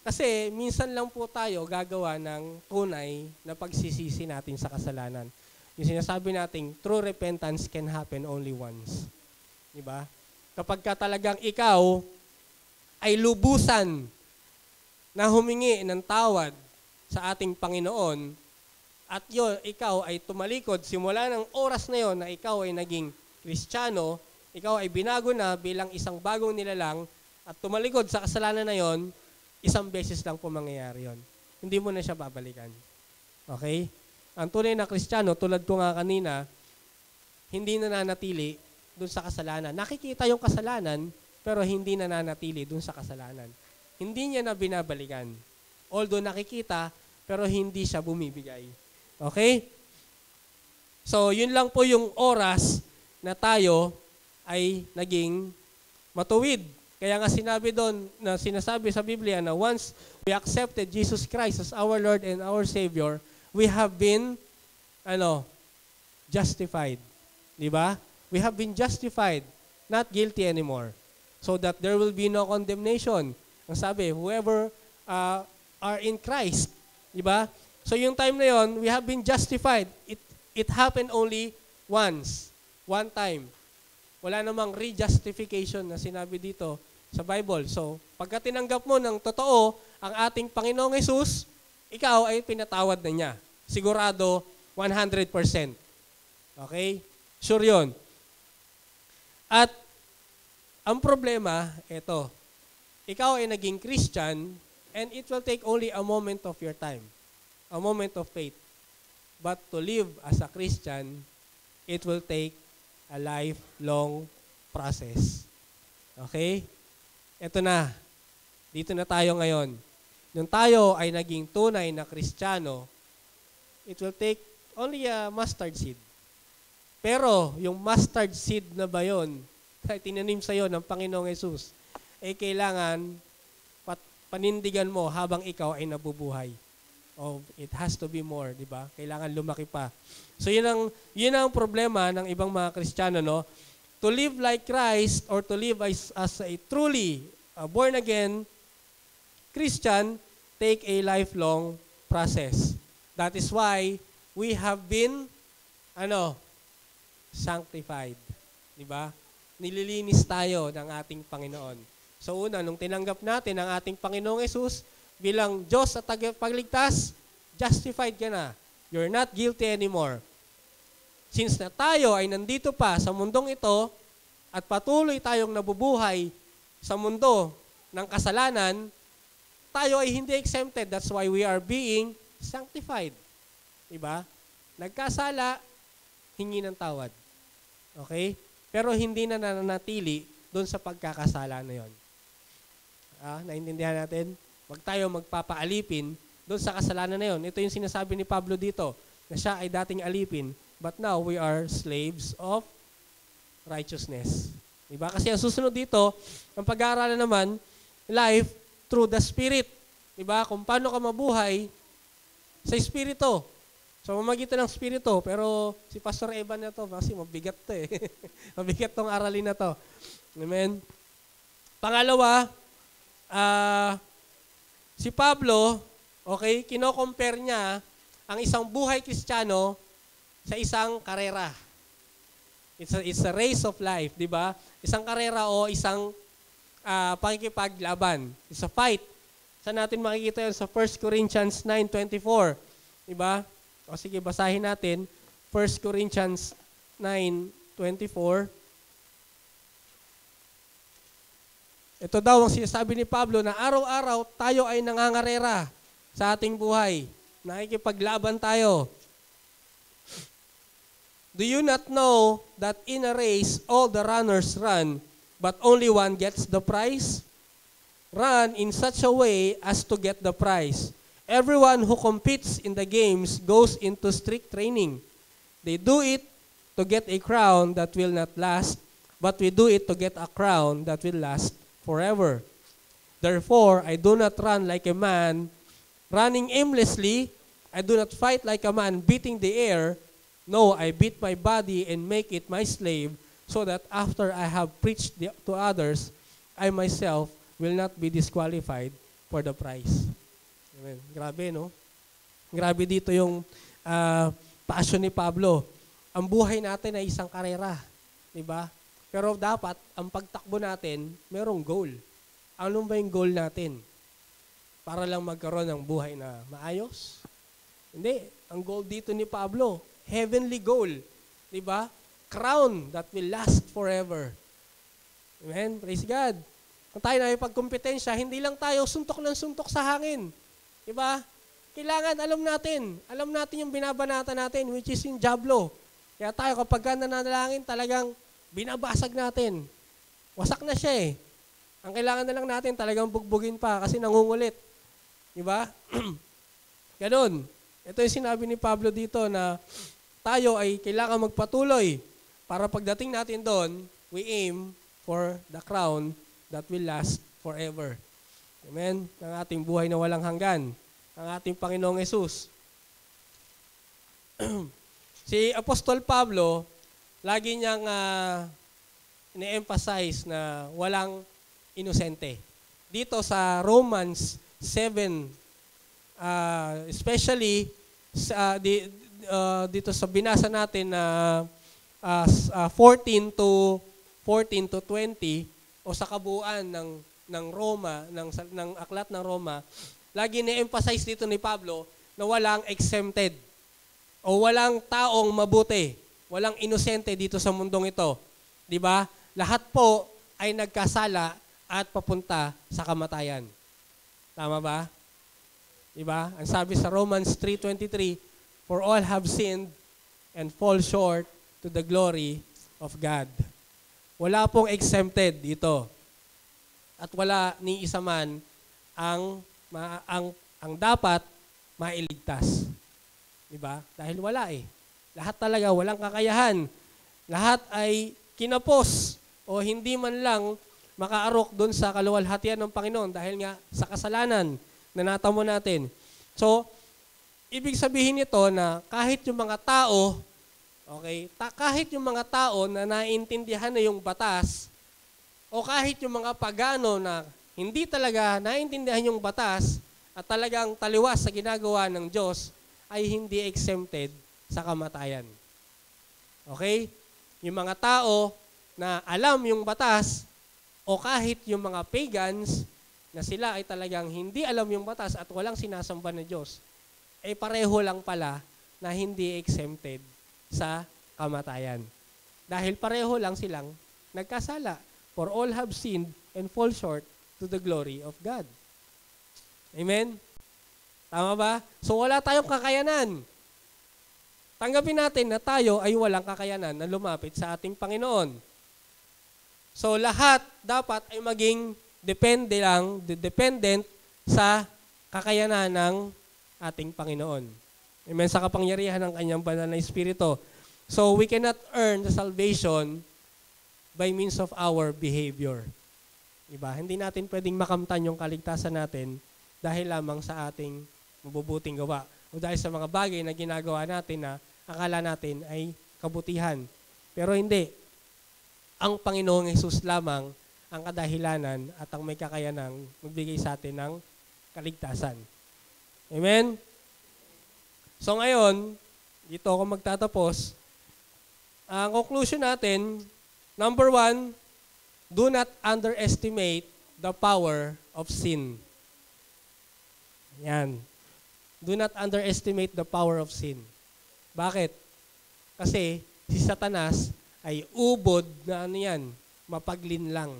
Kasi minsan lang po tayo gagawa ng tunay na pagsisisi natin sa kasalanan. Yung sinasabi nating true repentance can happen only once. Diba? Kapag ka talagang ikaw ay lubusan na humingi ng tawad sa ating Panginoon at yun, ikaw ay tumalikod simula ng oras na yon na ikaw ay naging Kristiyano, ikaw ay binago na bilang isang bagong nilalang at tumalikod sa kasalanan na yon, isang beses lang po mangyayari yon. Hindi mo na siya babalikan. Okay? Ang tunay na Kristiyano, tulad ko nga kanina, hindi nananatili dun sa kasalanan. Nakikita yung kasalanan, pero hindi nananatili dun sa kasalanan. Hindi niya na binabalikan. Although nakikita, pero hindi siya bumibigay. Okay? So, yun lang po yung oras na tayo ay naging matuwid. Kaya nga sinabi doon, na sinasabi sa Biblia na once we accepted Jesus Christ as our Lord and our Savior, we have been, justified. Di ba? We have been justified, not guilty anymore. So that there will be no condemnation. Ang sabi, whoever are in Christ. Di ba? So yung time na yon, we have been justified. It happened only once. One time. Wala namang rejustification na sinabi dito sa Bible. So, pagka tinanggap mo ng totoo ang ating Panginoong Hesus, ikaw ay pinatawad na niya. Sigurado, 100%. Okay? Sure yun. At, ang problema, ito, ikaw ay naging Christian and it will take only a moment of your time. A moment of faith. But to live as a Christian, it will take a lifelong process. Okay? Ito na. Dito na tayo ngayon. Nung tayo ay naging tunay na Kristiyano, it will take only a mustard seed. Pero, yung mustard seed na ba yun, kahit tinanim sa'yo ng Panginoong Hesus, kailangan panindigan mo habang ikaw ay nabubuhay. Oh, it has to be more, di ba? Kailangan lumaki pa. So yun ang problema ng ibang mga Kristiyano, no? To live like Christ or to live as a truly born again Christian take a lifelong process. That is why we have been sanctified, di ba? Nililinis tayo ng ating Panginoon. So una, nung tinanggap natin ang ating Panginoong Hesus bilang Diyos at tagapagligtas, justified ka na. You're not guilty anymore. Since na tayo ay nandito pa sa mundong ito at patuloy tayong nabubuhay sa mundo ng kasalanan, tayo ay hindi exempted. That's why we are being sanctified. Diba? Nagkasala, hingi ng tawad. Okay? Pero hindi na nananatili doon sa pagkakasala na yon. Naintindihan natin? Wag tayo magpapaalipin doon sa kasalanan na yon. Ito yung sinasabi ni Pablo dito, na siya ay dating alipin, but now we are slaves of righteousness. Diba? Kasi ang susunod dito, ang pag-aaralan naman, life through the Spirit. Diba? Kung paano ka mabuhay sa Espiritu. So, mamagitan ng Espiritu. Pero si Pastor Evan na to, kasi mabigat to eh. Mabigat tong aralin na to. Amen? Pangalawa, si Pablo, okay, kino-compare niya ang isang buhay Kristiyano sa isang karera. It's a race of life, di ba? Isang karera o isang pakikipaglaban. It's a fight. Saan natin makikita yun? Sa 1 Corinthians 9:24. Di ba? O sige, basahin natin. 1 Corinthians 9:24. Ito daw ang sinasabi ni Pablo na araw-araw tayo ay nangangarera sa ating buhay. Nakikipaglaban tayo. Do you not know that in a race all the runners run, but only one gets the prize? Run in such a way as to get the prize. Everyone who competes in the games goes into strict training. They do it to get a crown that will not last, but we do it to get a crown that will last forever. Therefore, I do not run like a man running aimlessly. I do not fight like a man beating the air. No, I beat my body and make it my slave, so that after I have preached to others, I myself will not be disqualified for for the prize. Amen. Grabe, no? Grabe dito yung passion ni Pablo. Ang buhay natin ay isang karera. Diba? Pero dapat, ang pagtakbo natin, merong goal. Ano ba yung goal natin? Para lang magkaroon ng buhay na maayos? Hindi. Ang goal dito ni Pablo, heavenly goal. Diba? Crown that will last forever. Amen? Praise God. Kung tayo na may pagkompetensya, hindi lang tayo suntok ng suntok sa hangin. Diba? Kailangan alam natin yung binabanata natin, which is yung jablo. Kaya tayo kapag nananalangin, talagang binabasag natin. Wasak na siya eh. Ang kailangan na lang natin talagang bugbugin pa kasi nangungulit. Diba? Ganun. Ito yung sinabi ni Pablo dito na tayo ay kailangan magpatuloy para pagdating natin doon, we aim for the crown that will last forever. Amen? Ng ating buhay na walang hanggan. Ang ating Panginoong Yesus. Si Apostol Pablo, lagi niyang ini-emphasize na walang inosente. Dito sa Romans 7, especially dito sa binasa natin na 14 to 20 o sa kabuuan ng Roma, ng aklat ng Roma, lagi ni-emphasize dito ni Pablo na walang exempted o walang taong mabuti, walang inosente dito sa mundong ito. 'Di ba? Lahat po ay nagkasala at papunta sa kamatayan. Tama ba? 'Di ba? Ang sabi sa Romans 3:23, for all have sinned and fall short to the glory of God. Wala pong exempted dito. At wala ni isa man ang dapat mailigtas. Diba? Dahil wala eh. Lahat talaga walang kakayahan. Lahat ay kinapos o hindi man lang makaarok doon sa kaluwalhatian ng Panginoon dahil nga sa kasalanan na natamo natin. So, ibig sabihin nito na kahit yung mga tao, okay, kahit yung mga tao na naiintindihan na yung batas o kahit yung mga pagano na hindi talaga naiintindihan yung batas at talagang taliwas sa ginagawa ng Diyos, ay hindi exempted sa kamatayan. Okay? Yung mga tao na alam yung batas o kahit yung mga pagans na sila ay talagang hindi alam yung batas at walang sinasamba ng Diyos, ay pareho lang pala na hindi exempted sa kamatayan. Dahil pareho lang silang nagkasala. For all have sinned and fall short to the glory of God. Amen? Tama ba? So wala tayong kakayanan. Tanggapin natin na tayo ay walang kakayanan na lumapit sa ating Panginoon. So lahat dapat ay maging dependent sa kakayanan ng ating Panginoon. Amen? Sa kapangyarihan ng kanyang banal na Espiritu. So we cannot earn the salvation by means of our behavior. Diba? Hindi natin pwedeng makamtan yung kaligtasan natin dahil lamang sa ating mabubuting gawa o dahil sa mga bagay na ginagawa natin na akala natin ay kabutihan. Pero hindi. Ang Panginoong Hesus lamang ang kadahilanan at ang may kakayanang magbigay sa atin ng kaligtasan. Amen? So ngayon, dito ako magtatapos. Ang conclusion natin, number 1, do not underestimate the power of sin. Yan. Do not underestimate the power of sin. Bakit? Kasi si Satanas ay ubod na mapaglinlang.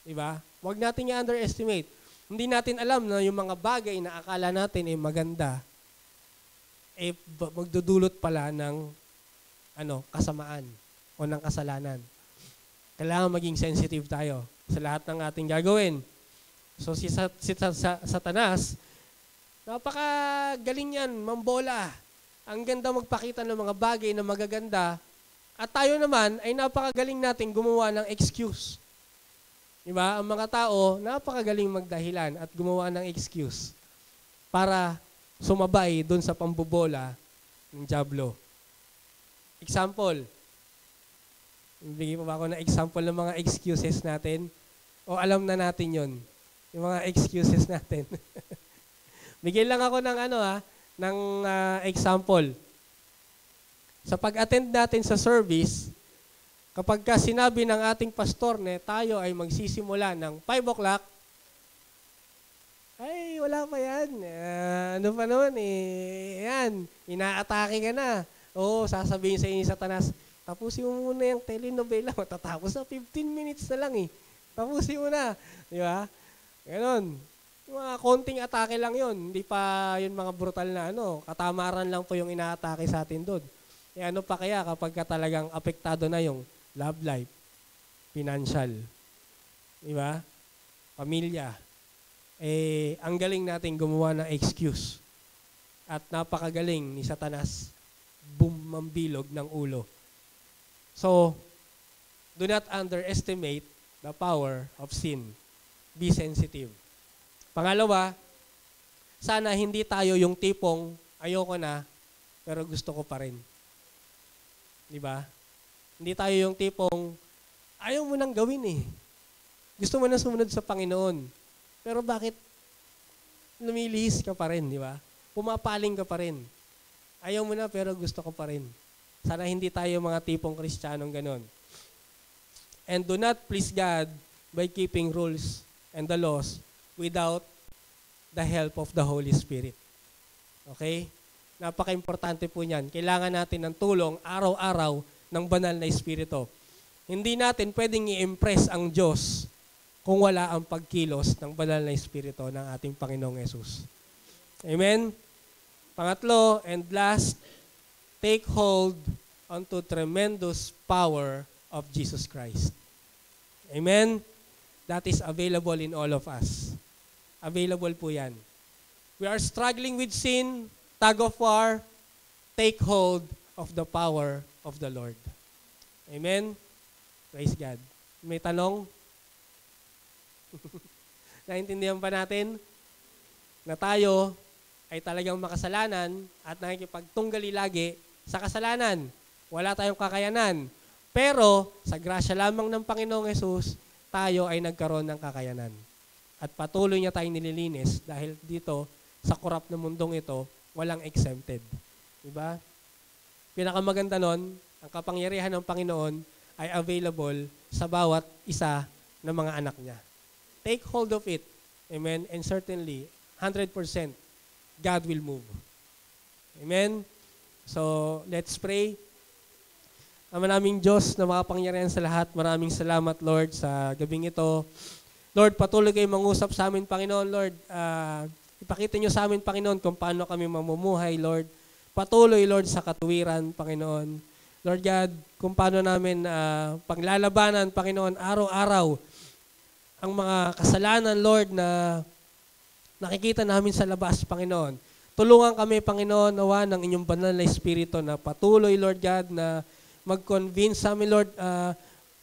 Diba? Huwag natin i-underestimate. Hindi natin alam na yung mga bagay na akala natin ay maganda, ay magdudulot pala ng kasamaan o ng kasalanan. Kailangan maging sensitive tayo sa lahat ng ating gagawin. So si Satanas, napakagaling yan, mambola. Ang ganda magpakita ng mga bagay na magaganda. At tayo naman ay napakagaling natin gumawa ng excuse. Diba? Ang mga tao, napakagaling magdahilan at gumawa ng excuse para sumabay doon sa pambobola ng dyablo. Example. Bigyan pa ba ako ng example ng mga excuses natin? O alam na natin yon. Yung mga excuses natin. Bigyan lang ako ng example. Sa pag-attend natin sa service, kapag ka sinabi ng ating pastor na tayo ay magsisimula ng 5 o'clock, ay, wala pa yan. Ano pa noon yan, inaatake ka na. Oo, sasabihin sa inyo Satanas, tapusin mo muna yung telenovela, matatapos na 15 minutes na lang Tapusin mo na. Di ba? Ganon. Yung mga konting atake lang yun. Hindi pa yun mga brutal na katamaran lang po yung inaatake sa atin doon. Ano pa kaya kapag ka talagang apektado na yung love life, financial, di ba? Pamilya. Ang galing natin gumawa ng excuse. At napakagaling ni Satanas mambilog ng ulo. So, do not underestimate the power of sin. Be sensitive. Pangalawa, sana hindi tayo yung tipong ayoko na, pero gusto ko pa rin. Di ba? Hindi tayo yung tipong ayaw mo nang gawin Gusto mo na sumunod sa Panginoon. Pero bakit lumilihis ka pa rin, di ba? Pumapaling ka pa rin. Ayaw mo na pero gusto ko pa rin. Sana hindi tayo mga tipong Kristiyanong ganon. And do not please God by keeping rules and the laws without the help of the Holy Spirit. Okay? Napaka-importante po niyan. Kailangan natin ng tulong araw-araw ng banal na Espiritu. Hindi natin pwedeng i-impress ang Diyos kung wala ang pagkilos ng banal na Espiritu ng ating Panginoong Yesus. Amen? Pangatlo and last, take hold onto tremendous power of Jesus Christ. Amen? That is available in all of us. Available po yan. We are struggling with sin, tug of war, take hold of the power of the Lord. Amen? Praise God. May tanong? Naintindihan pa natin na tayo ay talagang makasalanan at nakikipagtunggali lagi sa kasalanan. Wala tayong kakayanan. Pero sa grasya lamang ng Panginoong Yesus, tayo ay nagkaroon ng kakayanan. At patuloy niya tayong nililinis dahil dito sa korap na mundong ito, walang exempted. Diba? Pinakamaganda nun, ang kapangyarihan ng Panginoon ay available sa bawat isa ng mga anak niya. Take hold of it. Amen? And certainly, 100%, God will move. Amen? So, let's pray. Ama naming Diyos na makapangyarihan sa lahat, maraming salamat, Lord, sa gabing ito. Lord, patuloy kayo mangusap sa amin, Panginoon, Lord. Ipakita niyo sa amin, Panginoon, kung paano kami mamumuhay, Lord. Patuloy, Lord, sa katuwiran, Panginoon. Lord God, kung paano namin paglalabanan, Panginoon, araw-araw, ang mga kasalanan, Lord, na nakikita namin sa labas, Panginoon. Tulungan kami, Panginoon, nawa ng inyong banal na Espiritu na patuloy, Lord God, na mag-convince sa amin, Lord.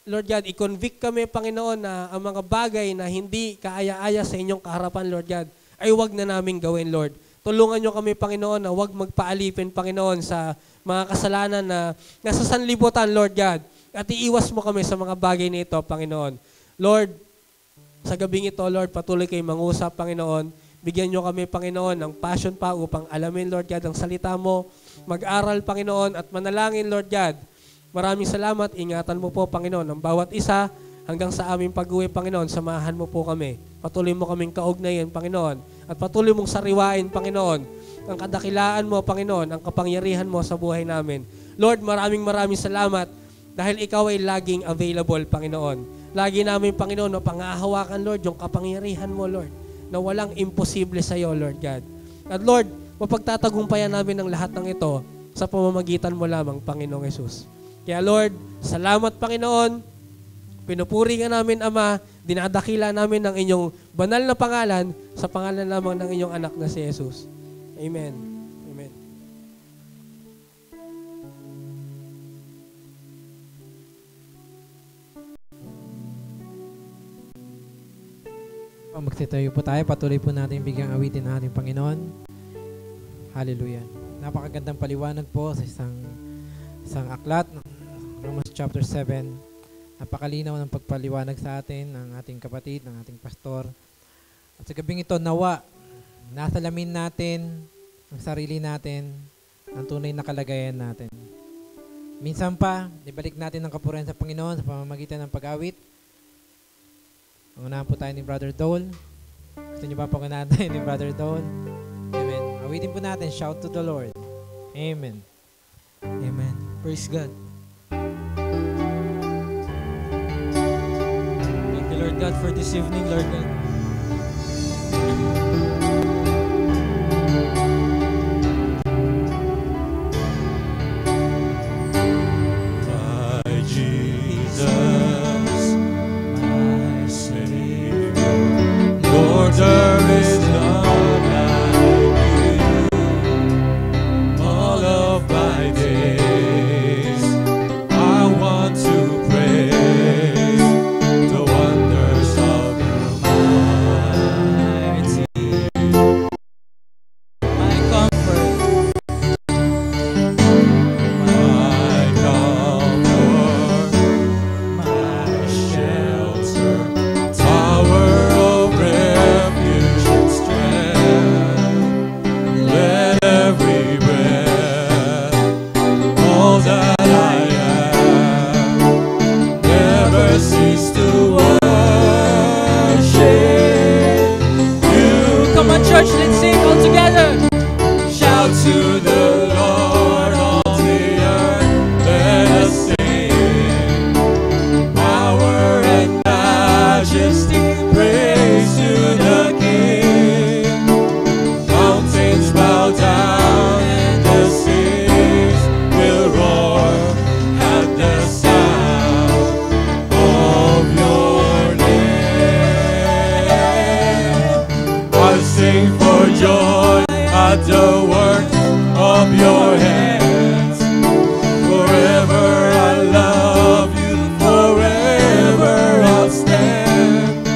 Lord God, i-convict kami, Panginoon, na ang mga bagay na hindi kaaya-aya sa inyong kaharapan, Lord God, ay wag na namin gawin, Lord. Tulungan nyo kami, Panginoon, na wag magpaalipin, Panginoon, sa mga kasalanan na nasa sanlibutan, Lord God. At iiwas mo kami sa mga bagay na ito, Panginoon. Lord, sa gabing ito, Lord, patuloy kayo mangusap, Panginoon. Bigyan nyo kami, Panginoon, ng passion pa upang alamin, Lord God, ang salita mo. Mag-aral, Panginoon, at manalangin, Lord God. Maraming salamat. Ingatan mo po, Panginoon, ang bawat isa hanggang sa aming pag-uwi, Panginoon. Samahan mo po kami. Patuloy mo kaming kaugnayan, Panginoon. At patuloy mong sariwain, Panginoon, ang kadakilaan mo, Panginoon, ang kapangyarihan mo sa buhay namin. Lord, maraming salamat dahil ikaw ay laging available, Panginoon. Lagi namin, Panginoon, na pangahawakan, Lord, yung kapangyarihan mo, Lord, na walang imposible sa iyo, Lord God. At Lord, mapagtatagumpayan namin ang lahat ng ito sa pamamagitan mo lamang, Panginoong Yesus. Kaya Lord, salamat, Panginoon. Pinupuri ka namin, Ama. Dinadakila namin ang inyong banal na pangalan sa pangalan lamang ng inyong anak na si Jesus. Amen. Amen. Magtitayo po tayo. Patuloy po natin bigyang awitin ng ating Panginoon. Hallelujah. Napakagandang paliwanag po sa isang aklat ng Romans chapter 7. Napakalinaw ng pagpaliwanag sa atin ng ating kapatid, ng ating pastor. At sa gabing ito, nawa, nasalamin natin ang sarili natin, ang tunay na kalagayan natin. Minsan pa, ibalik natin ang kapurihan sa Panginoon sa pamamagitan ng pag-awit. Pangunahan po tayo ni Brother Dole. Gusto niyo ba pangunahan tayo ni Brother Dole? Amen. Awitin po natin, shout to the Lord. Amen. Amen. Praise God. Thank you, Lord God, for this evening, Lord God. My Jesus, my Savior, Lord, there is none like you. All of my days, I want to praise the wonders of your mighty. My comfort, My comfort, my shelter, tower of refuge and strength. Let every breath, all that I am, never cease to worship you. come on, church, let's sing all together. Shout to the Lord, all the earth, let us sing. Power and majesty, praise to the King. Mountains bow down and the seas will roar at the sound of your name. I sing for joy at the work of your hands. Forever I love you, forever I'll stand.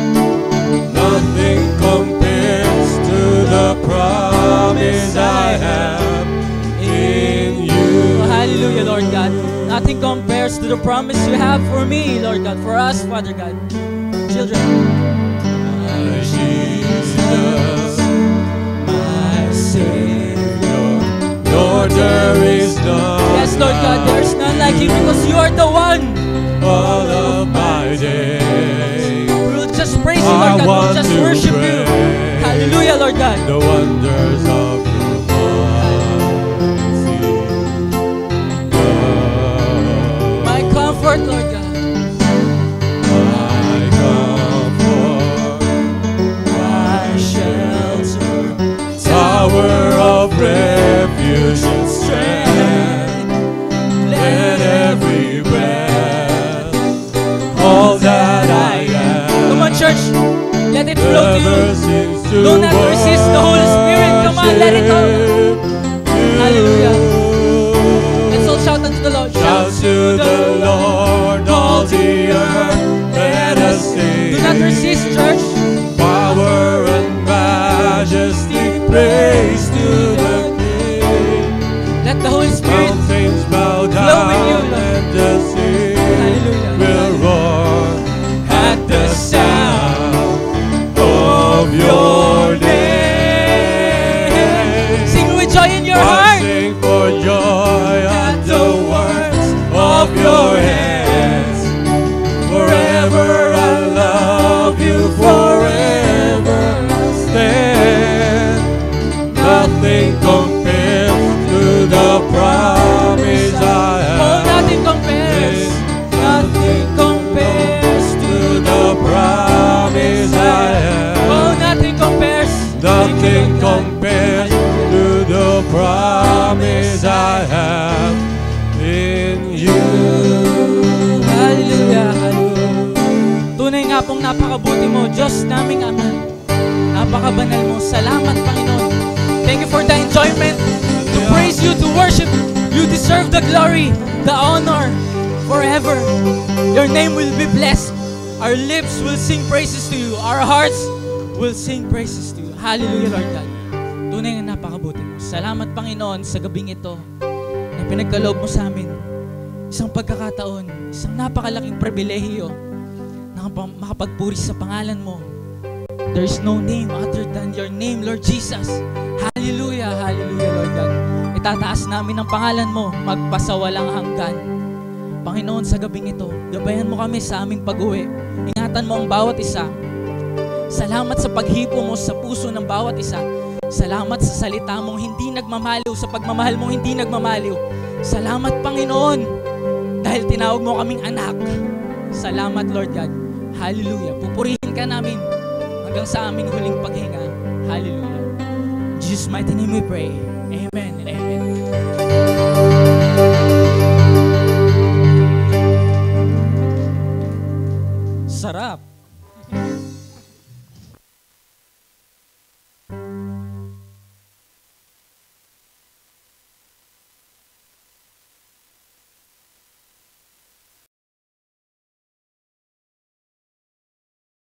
Nothing compares to the promise I have in you. Oh, hallelujah, Lord God. Nothing compares to the promise you have for me, Lord God, for us, Father God. Children, My Jesus, my Savior, Lord, there is none. yes, Lord God, there's none like you because you are the one. All of my days, We'll just praise you, I Lord God. We'll want just to worship you. praise Hallelujah, Lord God. the wonders of your mighty love. My comfort, Lord God. My comfort, My shelter. tower of refuge and strength. Let every breath, all that I am, Come on, church. Let it flow to never you. cease to Do not resist the Holy Spirit. Come on, let it go. worship Hallelujah. you. Let's all shout unto the Lord. Shout to the Lord, all the earth, let us sing. Do not resist, church. Power and majesty, praise to the King. Let the Holy Spirit. Mountains bow flow down in you, Lord. and the sea Hallelujah. will roar at the sound of your name. Sing with joy in your I heart. sing for joy at the works of your hands. Forever I love you, forever I'll stand. Nothing compares to the promise I Oh, have. nothing compares. Nothing compares to the promise I have. Oh, nothing compares. Nothing compares to the promise I have in you. Hallelujah. Hallelujah. Tunay nga pong napakabuti mo, Diyos naming Ama. Napakabanal mo. Salamat, Panginoon. Thank you for the enjoyment to praise you, to worship. You deserve the glory, the honor forever. Your name will be blessed. Our lips will sing praises to you. Our hearts will sing praises to you. Hallelujah, Lord God. Tunay nga napakabuti mo. Salamat, Panginoon, sa gabing ito na pinagkaloob mo sa amin. Isang pagkakataon, isang napakalaking pribilehiyo na makapagpuri sa pangalan mo. There's no name other than your name, Lord Jesus. Hallelujah, hallelujah, Lord God. Itataas namin ang pangalan mo, magpasawalang hanggan. Panginoon, sa gabing ito, gabayan mo kami sa aming pag-uwi. Ingatan mo ang bawat isa. Salamat sa paghipo mo sa puso ng bawat isa. Salamat sa salita mong hindi nagmamaliw, sa pagmamahal mong hindi nagmamaliw. Salamat, Panginoon, dahil tinawag mo kaming anak. Salamat, Lord God. Hallelujah. Pupurihin ka namin hanggang sa aming huling paghinga. Hallelujah. In Jesus' mighty name we pray. Amen.